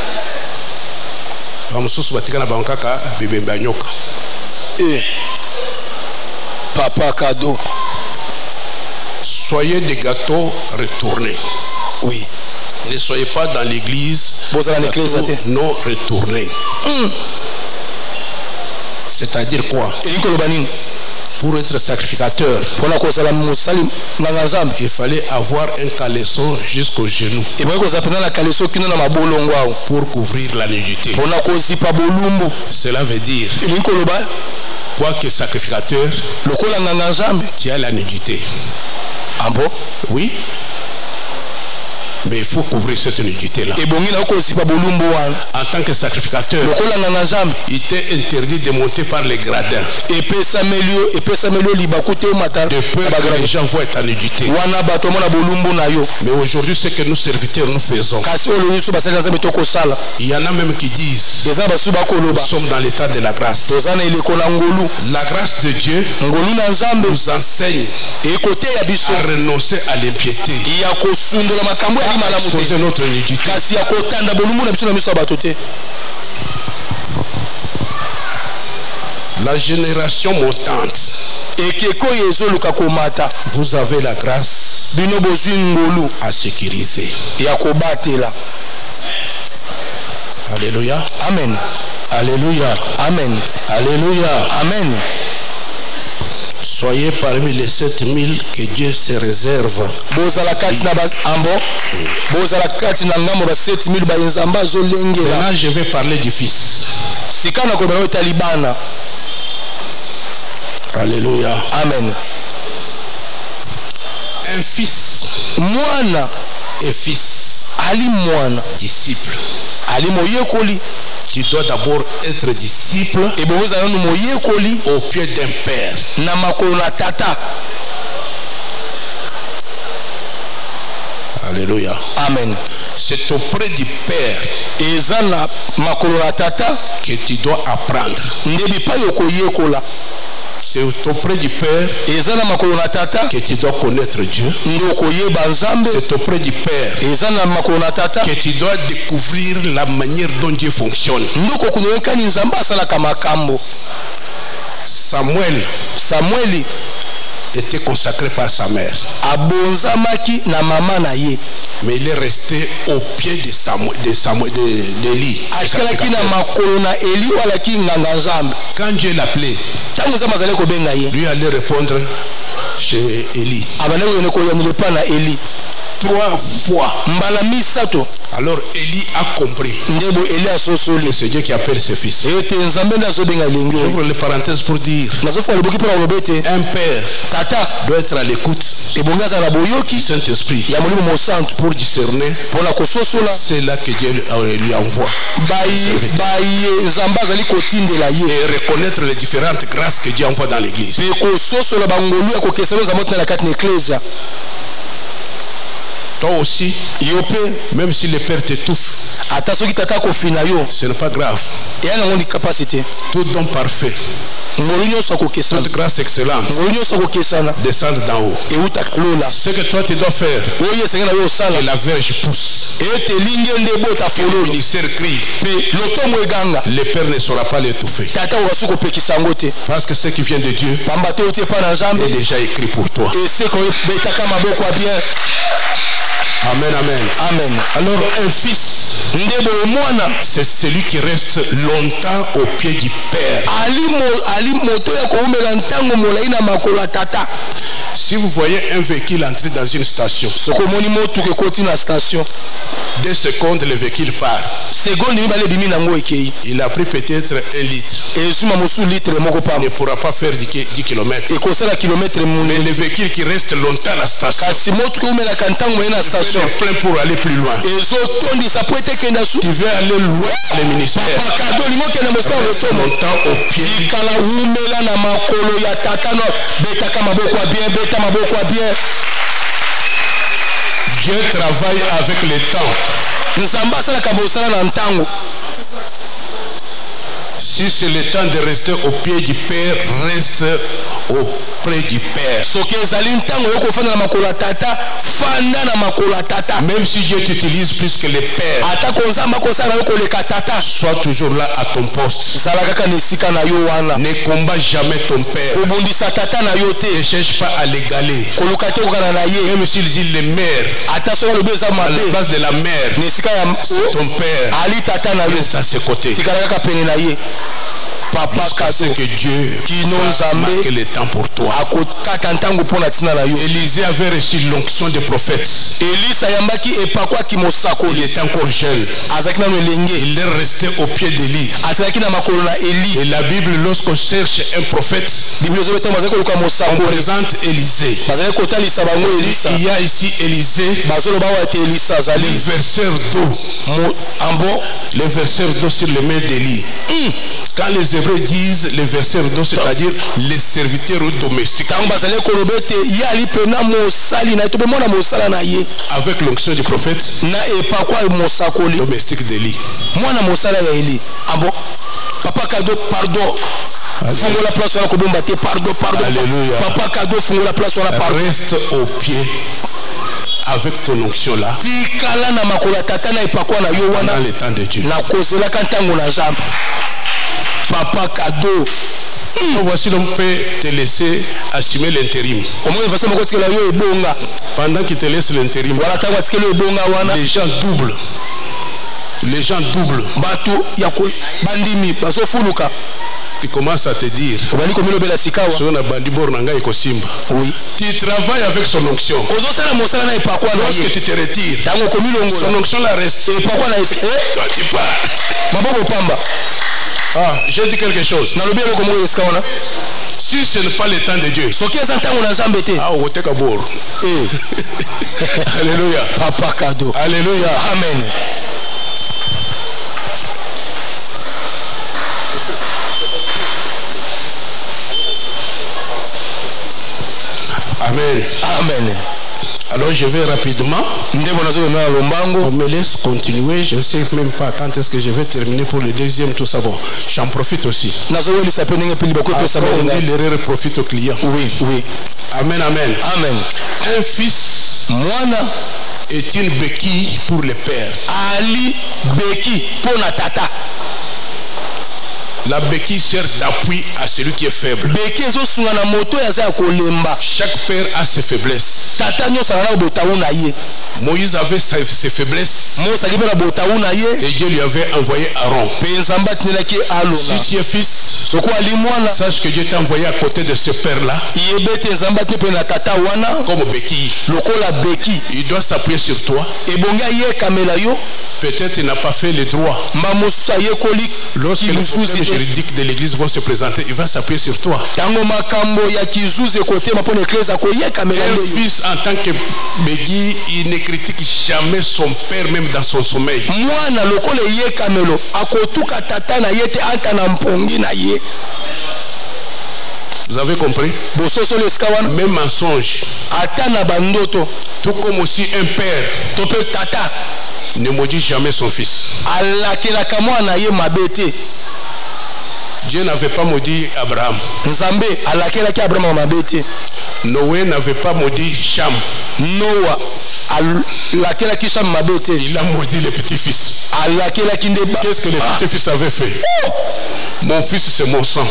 Papa Cadeau. Soyez des gâteaux retournés. Oui. Ne soyez pas dans l'église non retournés. C'est-à-dire quoi? Pour être sacrificateur, il fallait avoir un caleçon jusqu'au genou pour couvrir la nudité. Cela veut dire, quoi que sacrificateur, tu as la nudité. Ah bon? Oui. Mais il faut couvrir cette nudité-là. En tant que sacrificateur, il était interdit de monter par les gradins. De peur que les gens voient ta nudité. Mais aujourd'hui, ce que nous serviteurs nous faisons, il y en a même qui disent, nous sommes dans l'état de la grâce. La grâce de Dieu nous enseigne à renoncer à l'impiété, à exposer notre nudité. La génération montante, vous avez la grâce à sécuriser. Alléluia. Amen. Alléluia. Amen. Alléluia. Amen. Soyez parmi les 7000 que Dieu se réserve. Maintenant, je vais parler du Fils. Alléluia. Amen. Un fils. Moana. Et fils. Ali moana. Disciple. Ali moyekoli. Tu dois d'abord être disciple au pied d'un père. Alléluia. Amen. C'est auprès du père que tu dois apprendre. C'est auprès du père que tu dois connaître Dieu. C'est auprès du père que tu dois découvrir la manière dont Dieu fonctionne. Samuel était consacré par sa mère. Mais il est resté au pied d'Élie. Quand Dieu l'appelait, lui allait répondre chez Élie. 3 fois. Alors Élie a compris. C'est Dieu qui appelle ses fils. J'ouvre les parenthèses pour dire un père doit être à l'écoute du Saint-Esprit pour discerner. C'est là que Dieu lui envoie. Et reconnaître les différentes grâces que Dieu envoie dans l'église. Toi aussi, même si le père t'étouffe, ce n'est pas grave. Tout don parfait, toute grâce excellente descend d'en haut. Ce que toi tu dois faire, que la verge pousse, que le ministère crie, le père ne saura pas l'étouffer. Parce que ce qui vient de Dieu est déjà écrit pour toi. Amen, amen. Amen. Alors un fils, c'est celui qui reste longtemps au pied du père. Si vous voyez un véhicule entrer dans une station, 2 secondes le véhicule part. Il a pris peut-être 1 litre. Il ne pourra pas faire 10 km. Mais le véhicule qui reste longtemps à la station, plein pour aller plus loin. Tu veux aller loin le ministère. Longtemps au pied. Dieu travaille avec le temps. Si c'est le temps de rester au pied du Père, reste auprès du Père. Même si Dieu t'utilise plus que le Père, sois toujours là à ton poste. Ne combat jamais ton Père. Ne cherche pas à l'égaler. Même s'il dit le maire, à la place de la mère, c'est ton Père. Reste à ses côtés. Papa, c'est que Dieu a marqué le temps pour toi. Élisée avait reçu l'onction des prophètes. Il était encore jeune. Il est resté au pied d'Élie. Et la Bible, lorsqu'on cherche un prophète, on présente Élisée. Il y a ici Élisée, le verseur d'eau. Le verseur d'eau sur les mains d'Élie. Quand les Hébreux disent les verseurs d'eau, c'est-à-dire les serviteurs domestiques, avec l'onction du prophète, domestique d'Élie. Papa Cadeau, pardon. Fongo la place sur la pardon. Alléluia. Papa Cadeau, fongo la place sur la pardon. Reste au pied. Avec ton onction là, dans le temps de Dieu. Papa Cadeau, voici l'on peut te laisser assumer l'intérim. Pendant qu'il te laisse l'intérim, les gens doublent Les gens doublent. Tu commences à te dire, oui. Tu travailles avec son onction. Lorsque tu te retires, son onction la reste. Toi tu pars. Ah, j'ai dit quelque chose. Si ce n'est pas le temps de Dieu, ah, alléluia. Papa cadeau. Alléluia. Amen. Amen. Amen. Alors je vais rapidement. On me laisse continuer. Je ne sais même pas quand est-ce que je vais terminer pour le deuxième, tout ça. Bon, j'en profite aussi. Après, on dit l'erreur profite au client. Oui, oui. Amen, amen. Amen. Un fils est une béquille pour le père. Ali béquille pour la tata. La béquille sert d'appui à celui qui est faible. Chaque père a ses faiblesses. Moïse avait ses faiblesses. Et Dieu lui avait envoyé Aaron. Si tu es fils, sache que Dieu t'a envoyé à côté de ce père-là comme béquille. Il doit s'appuyer sur toi. Peut-être il n'a pas fait le droit. Lorsque les problèmes juridiques de l'église vont se présenter, il va s'appuyer sur toi. Un fils en tant que béquille, il ne critique jamais son père, même dans son sommeil. Vous avez compris? Même mensonge. Tout comme aussi un père ne maudit jamais son fils. Dieu n'avait pas maudit Abraham. Noé n'avait pas maudit Cham. Il a maudit les petits-fils. Qu'est-ce que les petits-fils avaient fait? Mon fils, c'est mon sang.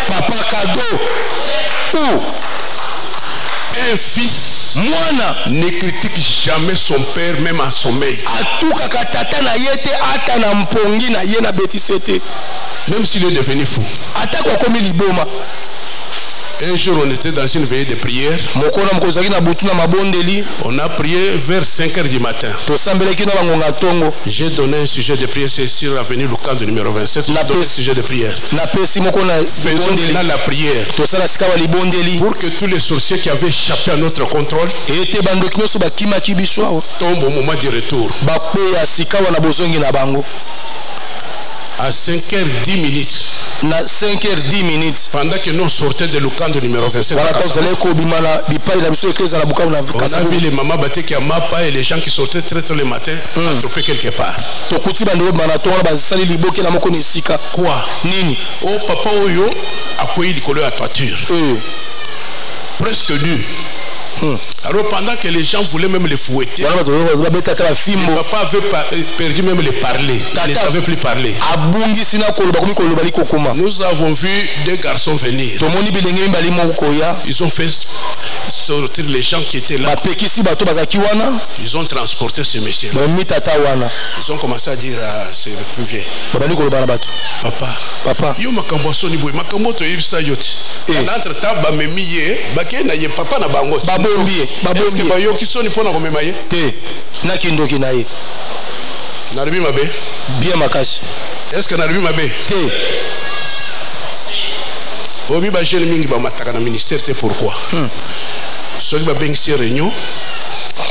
Papa cadeau. Un fils ne critique jamais son père, même en sommeil. Même s'il est devenu fou. Un jour, on était dans une veillée de prière. On a prié vers 5 h du matin. J'ai donné un sujet de prière, c'est sur l'avenue Lucando numéro 27. J'ai donné un sujet de prière. Faisons maintenant la prière pour que tous les sorciers qui avaient échappé à notre contrôle tombent au moment du retour. À 5h10. Na 5h10. Pendant que nous sortions de Lucando numéro 27. On a vu les mamans battre qui a mapa et les gens qui sortaient très tôt le matin attroupés quelque part. Quoi? Nini? Oh papa Oyo a couillé le collet à toiture. Presque nu. Alors pendant que les gens voulaient même les fouetter, le papa avait perdu même les parler. Il ne savait plus parler. Nous avons vu deux garçons venir. Ils ont fait sortir les gens qui étaient là. Ils ont transporté ce monsieur là. Ils ont commencé à dire à ces plus vieux, Papa, yo makambo soni boy, makambo to yibisa yote. Entre-temps, papa na bango. Est-ce que bayo qui sont pour nous memaye? Te na kindoki na ye. Naribi mabe. Bien makashi. Est-ce que naribi mabe? Te. Obi ba jeune mingi ba mataka na ministère te pourquoi? Soki ba bengi réunion,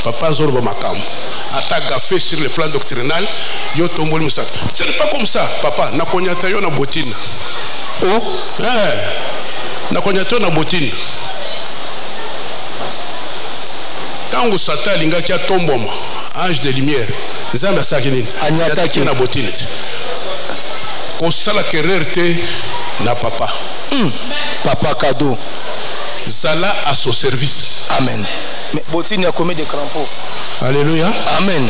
papa zor ba makam. Attaque fait sur le plan doctrinal, yo tomboli musa. Ce n'est pas comme ça, papa, na konyata yo na botine. Oh, na konyata na botine. Quand vous Satan linga qui a tombé, ange de lumière, les hommes sakinin, attaqué na botine. Kosala kererte na papa. Papa cadeau. Zala à son service. Amen. Mais botine a combien de crampons? Alléluia. Amen.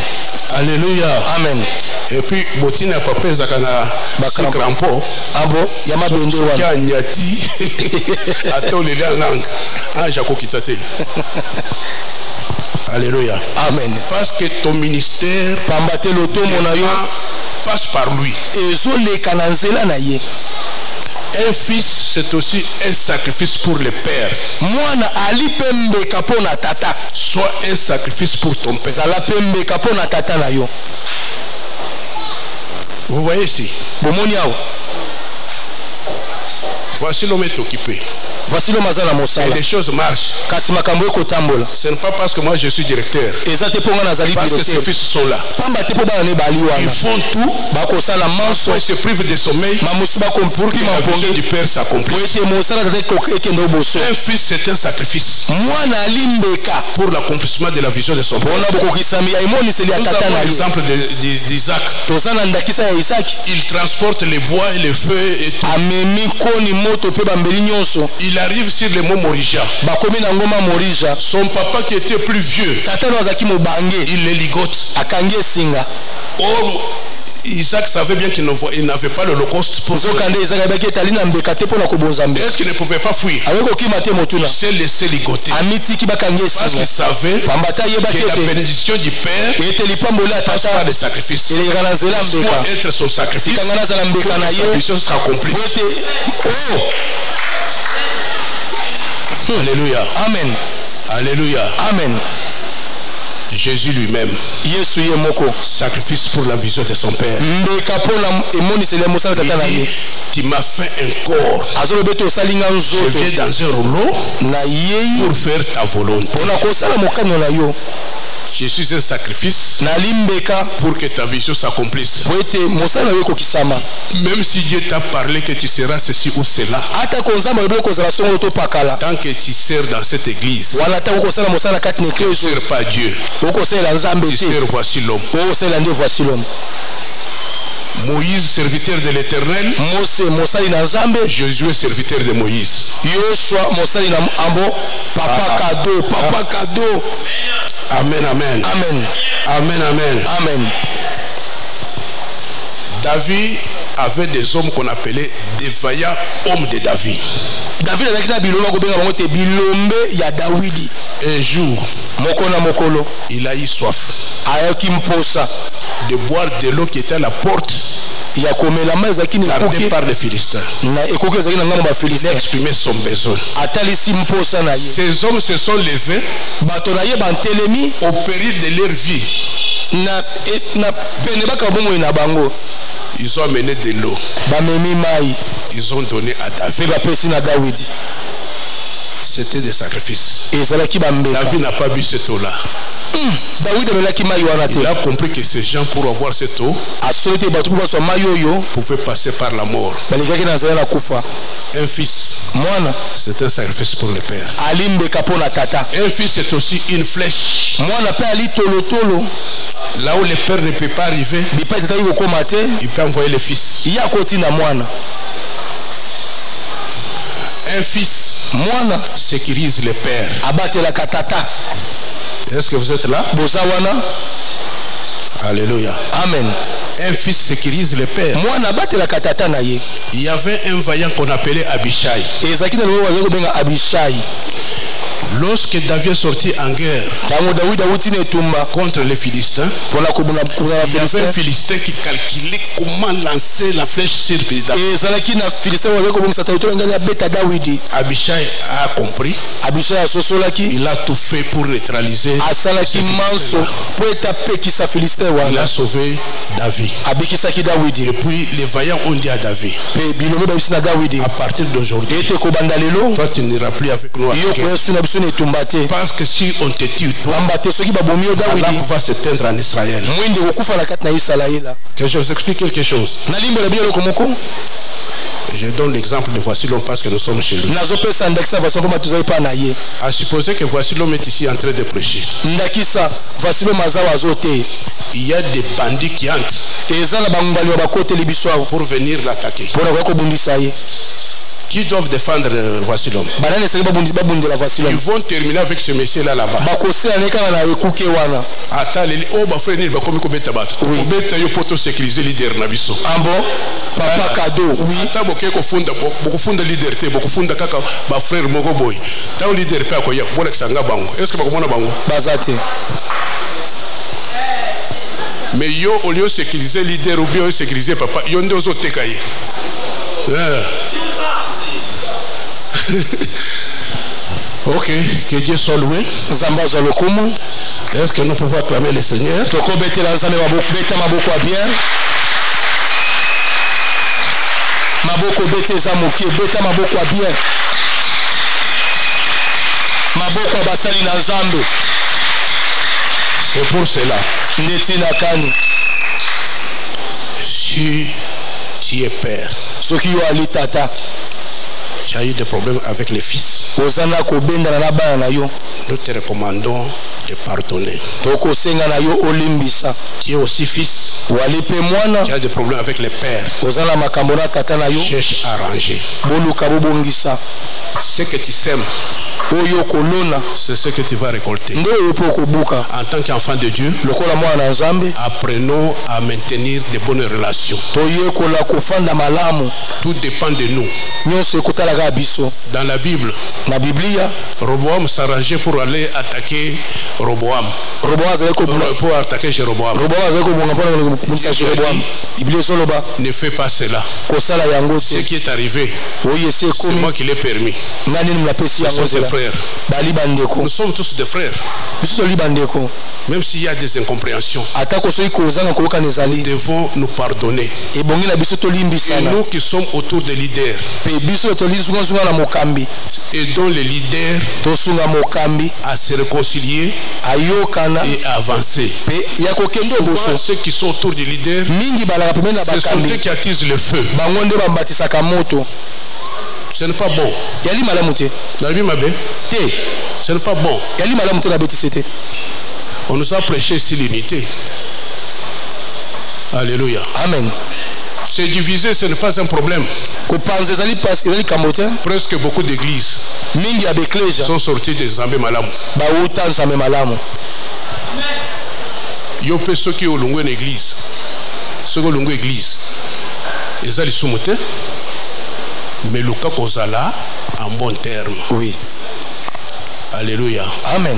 Alléluia. Amen. Et puis botine a papa zakana crampons. Ah bon? Yama bendo wana. Kia nyati. Attends les langues. Ah Jaco kitate. Alléluia. Amen. Parce que ton ministère passe par lui. Un fils, c'est aussi un sacrifice pour le père. Soit un sacrifice pour ton père. Vous voyez ici. Voici l'homme est occupé. Voici le mazana mosala. Et les choses marchent. Kasi makambo eko tambola. Ce n'est pas parce que moi je suis directeur. Ezate ponga nazali directeur. Parce que ses fils sont là. Pamba te po bana ne bali wana. Ils font tout. Bako sala manso. Ils se privent de sommeil. Mamusu ba kompur ki mamponge du père s'accomplisse. Un fils c'est un sacrifice. Mwana alimbeka pour l'accomplissement de la vision de son père. Bona boko kisami ya imoni seli atata na l'exemple d'Isaac. Tozana ndakisa ya Isaac. Il transporte les bois et les feux et tout. Amemi koni moto pe bambeli nyonso. Il arrive sur le mont Morija. Bakomi na ngoma Morija. Son papa qui était plus vieux. Tata nozaki mobange. Il le ligote. Akangi singa. Or Isaac savait bien qu'il n'avait pas l'Holocauste pour est-ce qu'il ne pouvait pas fuir? Il s'est laissé ligoter. Parce qu'il savait que la bénédiction du Père passe par des sacrifices. Soit être son sacrifice, la mission sera accomplie. Alléluia. Amen. Alléluia. Amen. Jésus lui-même, sacrifice pour la vision de son Père. Il dit, tu m'as fait un corps. Je viens dans un rouleau pour faire ta volonté. Je suis un sacrifice pour que ta vision s'accomplisse. Même si Dieu t'a parlé que tu seras ceci ou cela, tant que tu sers dans cette église, tu ne sers pas Dieu. Tu sers, voici l'homme. Moïse, serviteur de l'Éternel. Josué, serviteur de Moïse. Papa cadeau. Amen, amen. Amen. Amen, amen. Amen. David avait des hommes qu'on appelait des vaillants hommes de David. Un jour, il a eu soif de boire de l'eau qui était à la porte gardée par les Philistins. Il a exprimé son besoin. Ces hommes se sont levés au péril de leur vie. Ils ont amené de l'eau. Ils ont donné à David. C'était des sacrifices. David n'a pas bu cette eau-là. Il a compris que ces gens, pour avoir cette eau, pouvaient passer par la mort. Un fils, c'est un sacrifice pour le père. Un fils, c'est aussi une flèche. Là où le père ne peut pas arriver, il peut envoyer le fils. Un fils sécurise le père. Est-ce que vous êtes là? Alléluia. Amen. Un fils sécurise le père. Il y avait un vaillant qu'on appelait Abishai. Lorsque David est sorti en guerre contre les Philistins, il y avait un Philistin qui calculait comment lancer la flèche sur David. Abishai a compris. Il a tout fait pour neutraliser. Il a sauvé David. Et puis les vaillants ont dit à David, à partir d'aujourd'hui, toi tu n'iras plus avec nous à la guerre. Parce que si on te tue, toi, la lampe va s'éteindre en Israël. Que je vous explique quelque chose. Je donne l'exemple de voici l'homme parce que nous sommes chez lui. À supposer que voici l'homme est ici en train de prêcher. Il y a des bandits qui entrent pour venir l'attaquer. qui doivent défendre Voici l'homme. Ils vont terminer avec ce monsieur-là là-bas. Attendez, oh, ma frère, il va comme beta bato. Beta yo poto sécuriser leader na biso. Ah bon? Papa cadeau, oui. Ata boke ko funda beaucoup funda leader te, beaucoup funda kaka ba frère moko boy. Ta leader pe akoya, bona kisanga bango. Est-ce que bakomona bango? Bazate. Mais yo au lieu sécuriser leader ou bien sécuriser papa, yo ndo zo tekaye. Ok, que Dieu soit loué. Est-ce que nous pouvons acclamer le Seigneur? C'est pour cela. Si tu es père, tu as eu des problèmes avec les fils, nous te recommandons de pardonner. Tu es aussi fils, tu as des problèmes avec les pères, cherche à arranger. Ce que tu sèmes, c'est ce que tu vas récolter. En tant qu'enfant de Dieu, apprenons à maintenir de bonnes relations. Tout dépend de nous. Dans la Bible, Roboam s'arrangeait pour aller attaquer Roboam. Pour attaquer Jéroboam. Ne fais pas cela. Ce qui est arrivé, c'est moi qui l'ai permis. Ce sont ses frères. Nous sommes tous des frères. Même s'il y a des incompréhensions, nous devons nous pardonner. Et nous qui sommes autour des leaders, aidons les leaders à se réconcilier et à avancer. Souvent, ceux qui sont autour du leader, ce sont ceux qui attisent le feu. Ce n'est pas bon. Ce n'est pas bon. On nous a prêché ici l'unité. Alléluia. Amen. Se diviser, ce n'est pas un problème. Presque beaucoup d'églises sont sorties des Zambé Malamu. Yo pe ceux qui ont longué une église. Ceux qui ont longué église. Ils allaient soumettre. Mais le cas kozala en bon terme. Oui. Alléluia. Amen.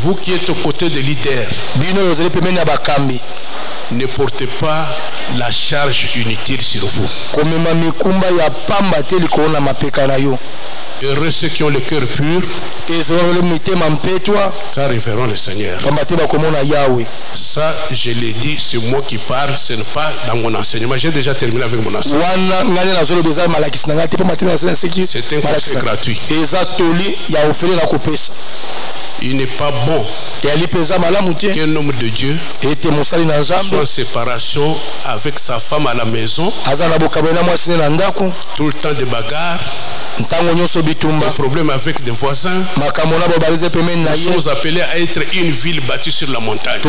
Vous qui êtes aux côtés des leaders, ne portez pas la charge inutile sur vous. Heureux ceux qui ont le cœur pur, car ils verront le Seigneur. Ça, je l'ai dit, c'est moi qui parle, ce n'est pas dans mon enseignement. J'ai déjà terminé avec mon enseignement. C'est un conseil gratuit. Il n'est pas bon qu'un homme de Dieu soit en séparation avec sa femme à la maison, tout le temps de bagarres, des problèmes avec des voisins. Nous sommes appelés à être une ville bâtie sur la montagne.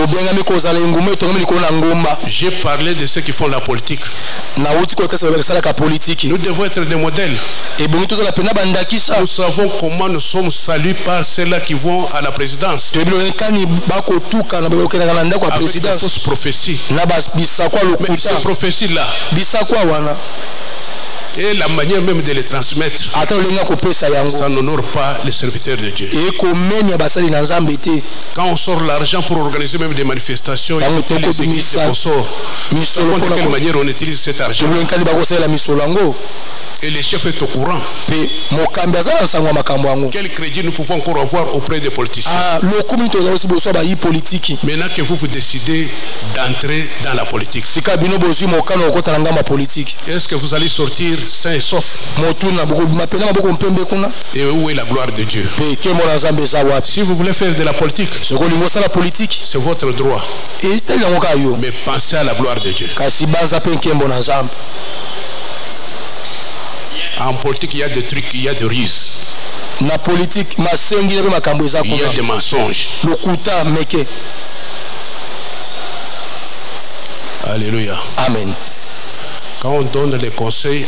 J'ai parlé de ceux qui font la politique. Nous devons être des modèles. Nous savons comment nous sommes salués par ceux-là qui vont à la présidence. Avec des fausses prophéties. Mais ces prophéties-là, et la manière même de les transmettre, ça n'honore pas les serviteurs de Dieu. Quand on sort l'argent pour organiser même des manifestations, et les églises qu'on sort, de quelle manière on utilise cet argent. Et le chef est au courant. Quel crédit nous pouvons encore avoir auprès des politiciens? Maintenant que vous décidez d'entrer dans la politique, est-ce que vous allez sortir sain et sauf? Et où est la gloire de Dieu? Si vous voulez faire de la politique, c'est votre droit. Mais pensez à la gloire de Dieu. En politique, il y a des trucs, il y a des ruses. Il y a des mensonges. Alléluia. Amen. quand on donne les conseils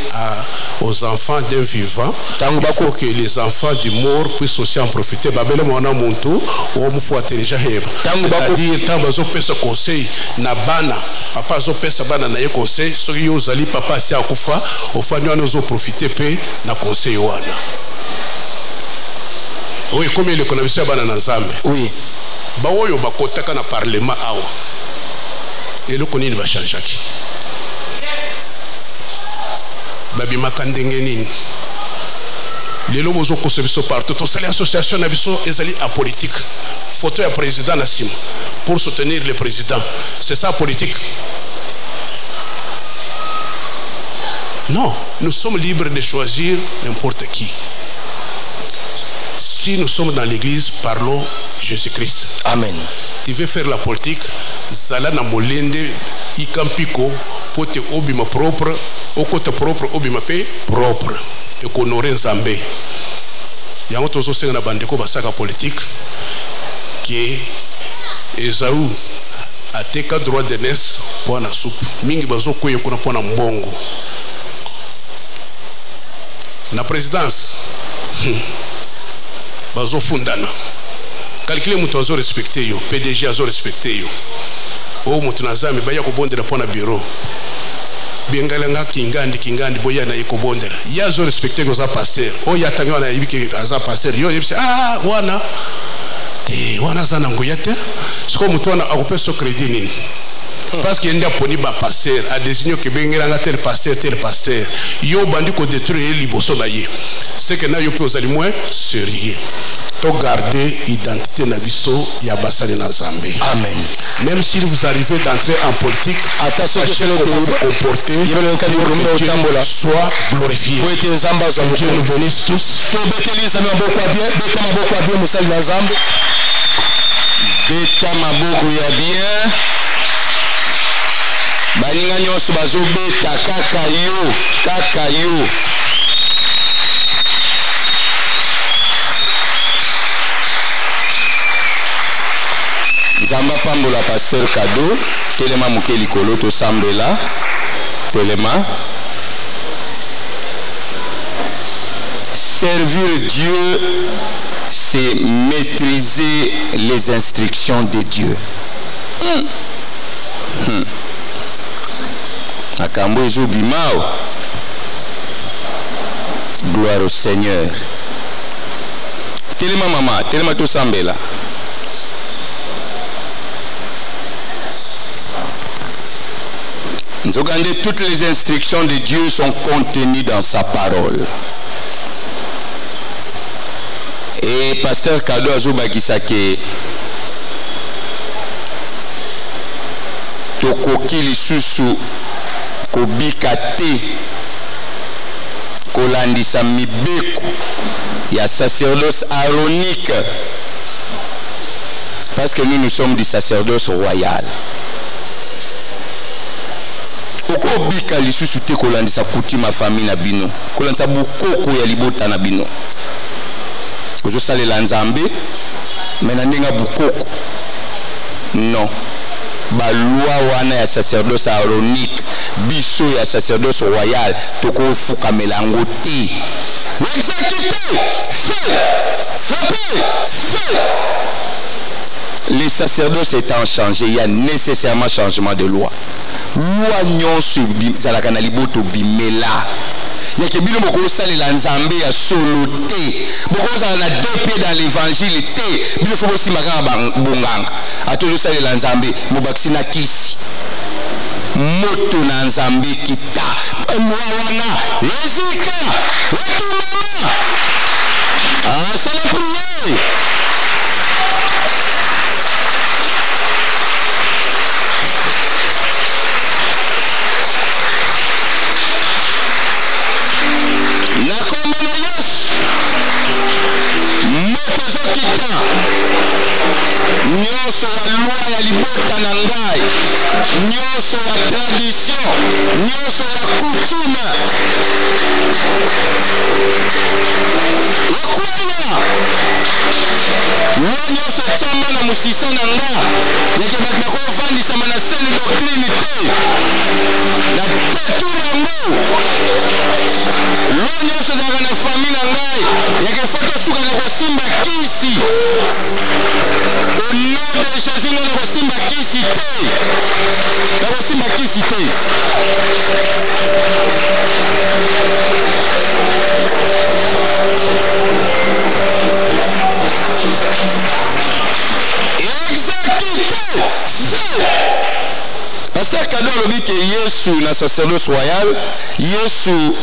aux enfants d'un vivant, il faut que les enfants du mort puissent aussi en profiter. C'est-à-dire, quand on fait ce conseil, papa zo pesa bana na ye conseil, soki yo zali papa si akufa, ofani wana ozo profiter pe na conseil wana. Oui, comme il est connu bana na Nzambe. Oui. Ba oyo bakotaka na parlement awa. Et le konini ba changeaki. Babi makandenge nini. Lelo bozo kosebiso partout. To sali association na biso ezali a politique. Photo ya président Nassim pour soutenir le président. C'est ça politique. Non, nous sommes libres de choisir n'importe qui. Si nous sommes dans l'église, parlons Jésus-Christ. Amen. Tu veux faire la politique, zala na molende ikampiko pote obima propre, okote propre obima pe propre. Et qu'on aurait Nzambe. Yango tozo senga na bandeko basaka politique qui est Esaü ateka droit de naissance pour na soupe. Mingi bazo koye kuna pona mbongo. Na présidence. Bazo fundana. Calculer mutu azo respecter yo, PDG azo respecter yo. O mutu nazami baya ko bondela pona bureau. Bengalanga kingandi boya na iko bondela. Ya azo respecter ko za pasteur. O ya tanga na ibiki aza pasteur. Yo yebise wana wana zana ngoyate. Siko mutu wana akupe so crédit nini. Parce qu'il y a poni ba pasteur a désigné que bengalanga tel pasteur. Yo bandi ko détruire liboso na ye. C'est que na yo pe ozali moins sérieux. To garder identité na biso ya basali na Nzambe. Amen. Même si vous arrivez d'entrer en politique, attention que c'est le comporter. Soit glorifié. Dieu nous bénisse tous. Beta maboko ya bien. Baninga nyonso bazobeta kaka yo. Zamba pambola pasteur Kado, telema mukeli koloto sambela, telema. Servir Dieu, c'est maîtriser les instructions de Dieu. Akambo ezobimao. Gloire au Seigneur. Telema mama, telema to sambela. Regardez, toutes les instructions de Dieu sont contenues dans sa parole. Et pasteur Kado Azobakisake tokoki lisusu kobikate kolandisa mibeko ya sacerdoce aronique, parce que nous sommes du sacerdoce royal. Oko bika lisusu te kolandisa kutima famille na bino, kolandisa bukoko ya libota na bino. Kozo salela Nzambe mena ndinga bukoko. Non. Ba loi wana ya sacerdoce aronique, biso ya sacerdoce royal toko fuka melango te. Exécuter, fait, frapper, fait. Les sacerdoces étant changés, il y a nécessairement changement de loi. Loi nyonso zalaka na liboto bimela. Ya ke bino moko salela Nzambe ya solo te. Boko za na deux pieds dans l'évangile te. Bino foko simaka bonganga. Atolo salela Nzambe mobakisi na kisi. Moto na Nzambe kita. Mwana ezika. Retumama. Ah, c'est la prière. Nyonso ya loi ya libota na ngai, nyonso ya tradition, nyonso ya coutume. Wakwala loi nyonso chamba na musisa na nga yake bato bakovandisama na sene doctrine te na tetu yango lo nyonso ezalaka na fami na ngai yake foto suka na kosimba kisi au nom de Jésus na kosimba kisi te na kosimba kisi te. Pasteur Kado alobi ke Yesu na sacerdoce royal Yesu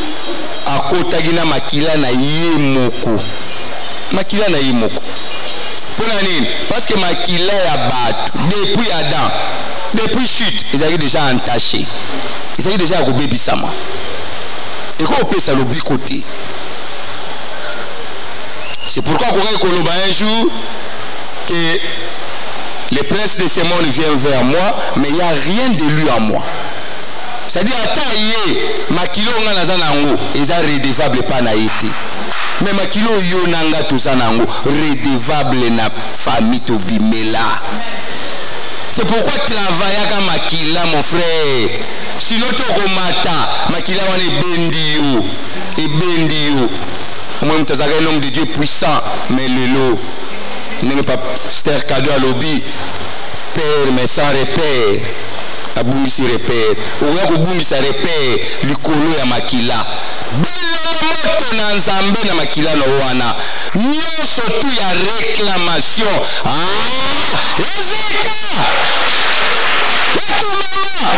akotaki na makila na ye moko makila na ye moko pona nini parce que makila ya bato depuis Adam depuis chute ezalaki déjà entaché ezalaki déjà akobebisama eko opesa lobiko te. C'est pourquoi on koloba un jour que les princes de ce monde viennent vers moi, mais il n'y a rien de lui en moi. C'est-à-dire, makilo nga nazanango, ils sont redevables pas na été. Mais makilo yo nanga tout ça nango, redevable na famille to bimela. C'est pourquoi travailler comme makila mon frère. Sinon to komata, makila wane bendio, et bendio. Moi je suis un homme de Dieu puissant, mais le lot n'est pas Pasteur Kado à lobby, père mais sans repère. Aboumi si repère. Ou y'a koboumi sa repère, le colo ya makila. Bela na nzambe na makila na wana. Nyonso tu ya réclamation. Ah, Ezeka. Yetu mama.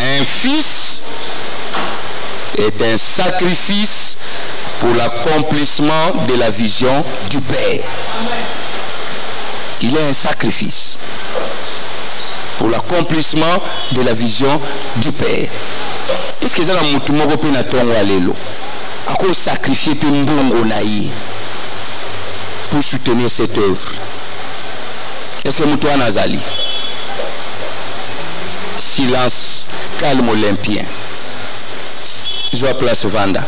Un fils est un sacrifice pour l'accomplissement de la vision du Père. Il est un sacrifice pour l'accomplissement de la vision du Père. Est-ce que ça a mutu moko pe na tongo alelo ako sacrifier pe mbongo na ye pour soutenir cette œuvre? Est-ce que mutu anazali? Silence, calme olympien. Je vois place Vanda.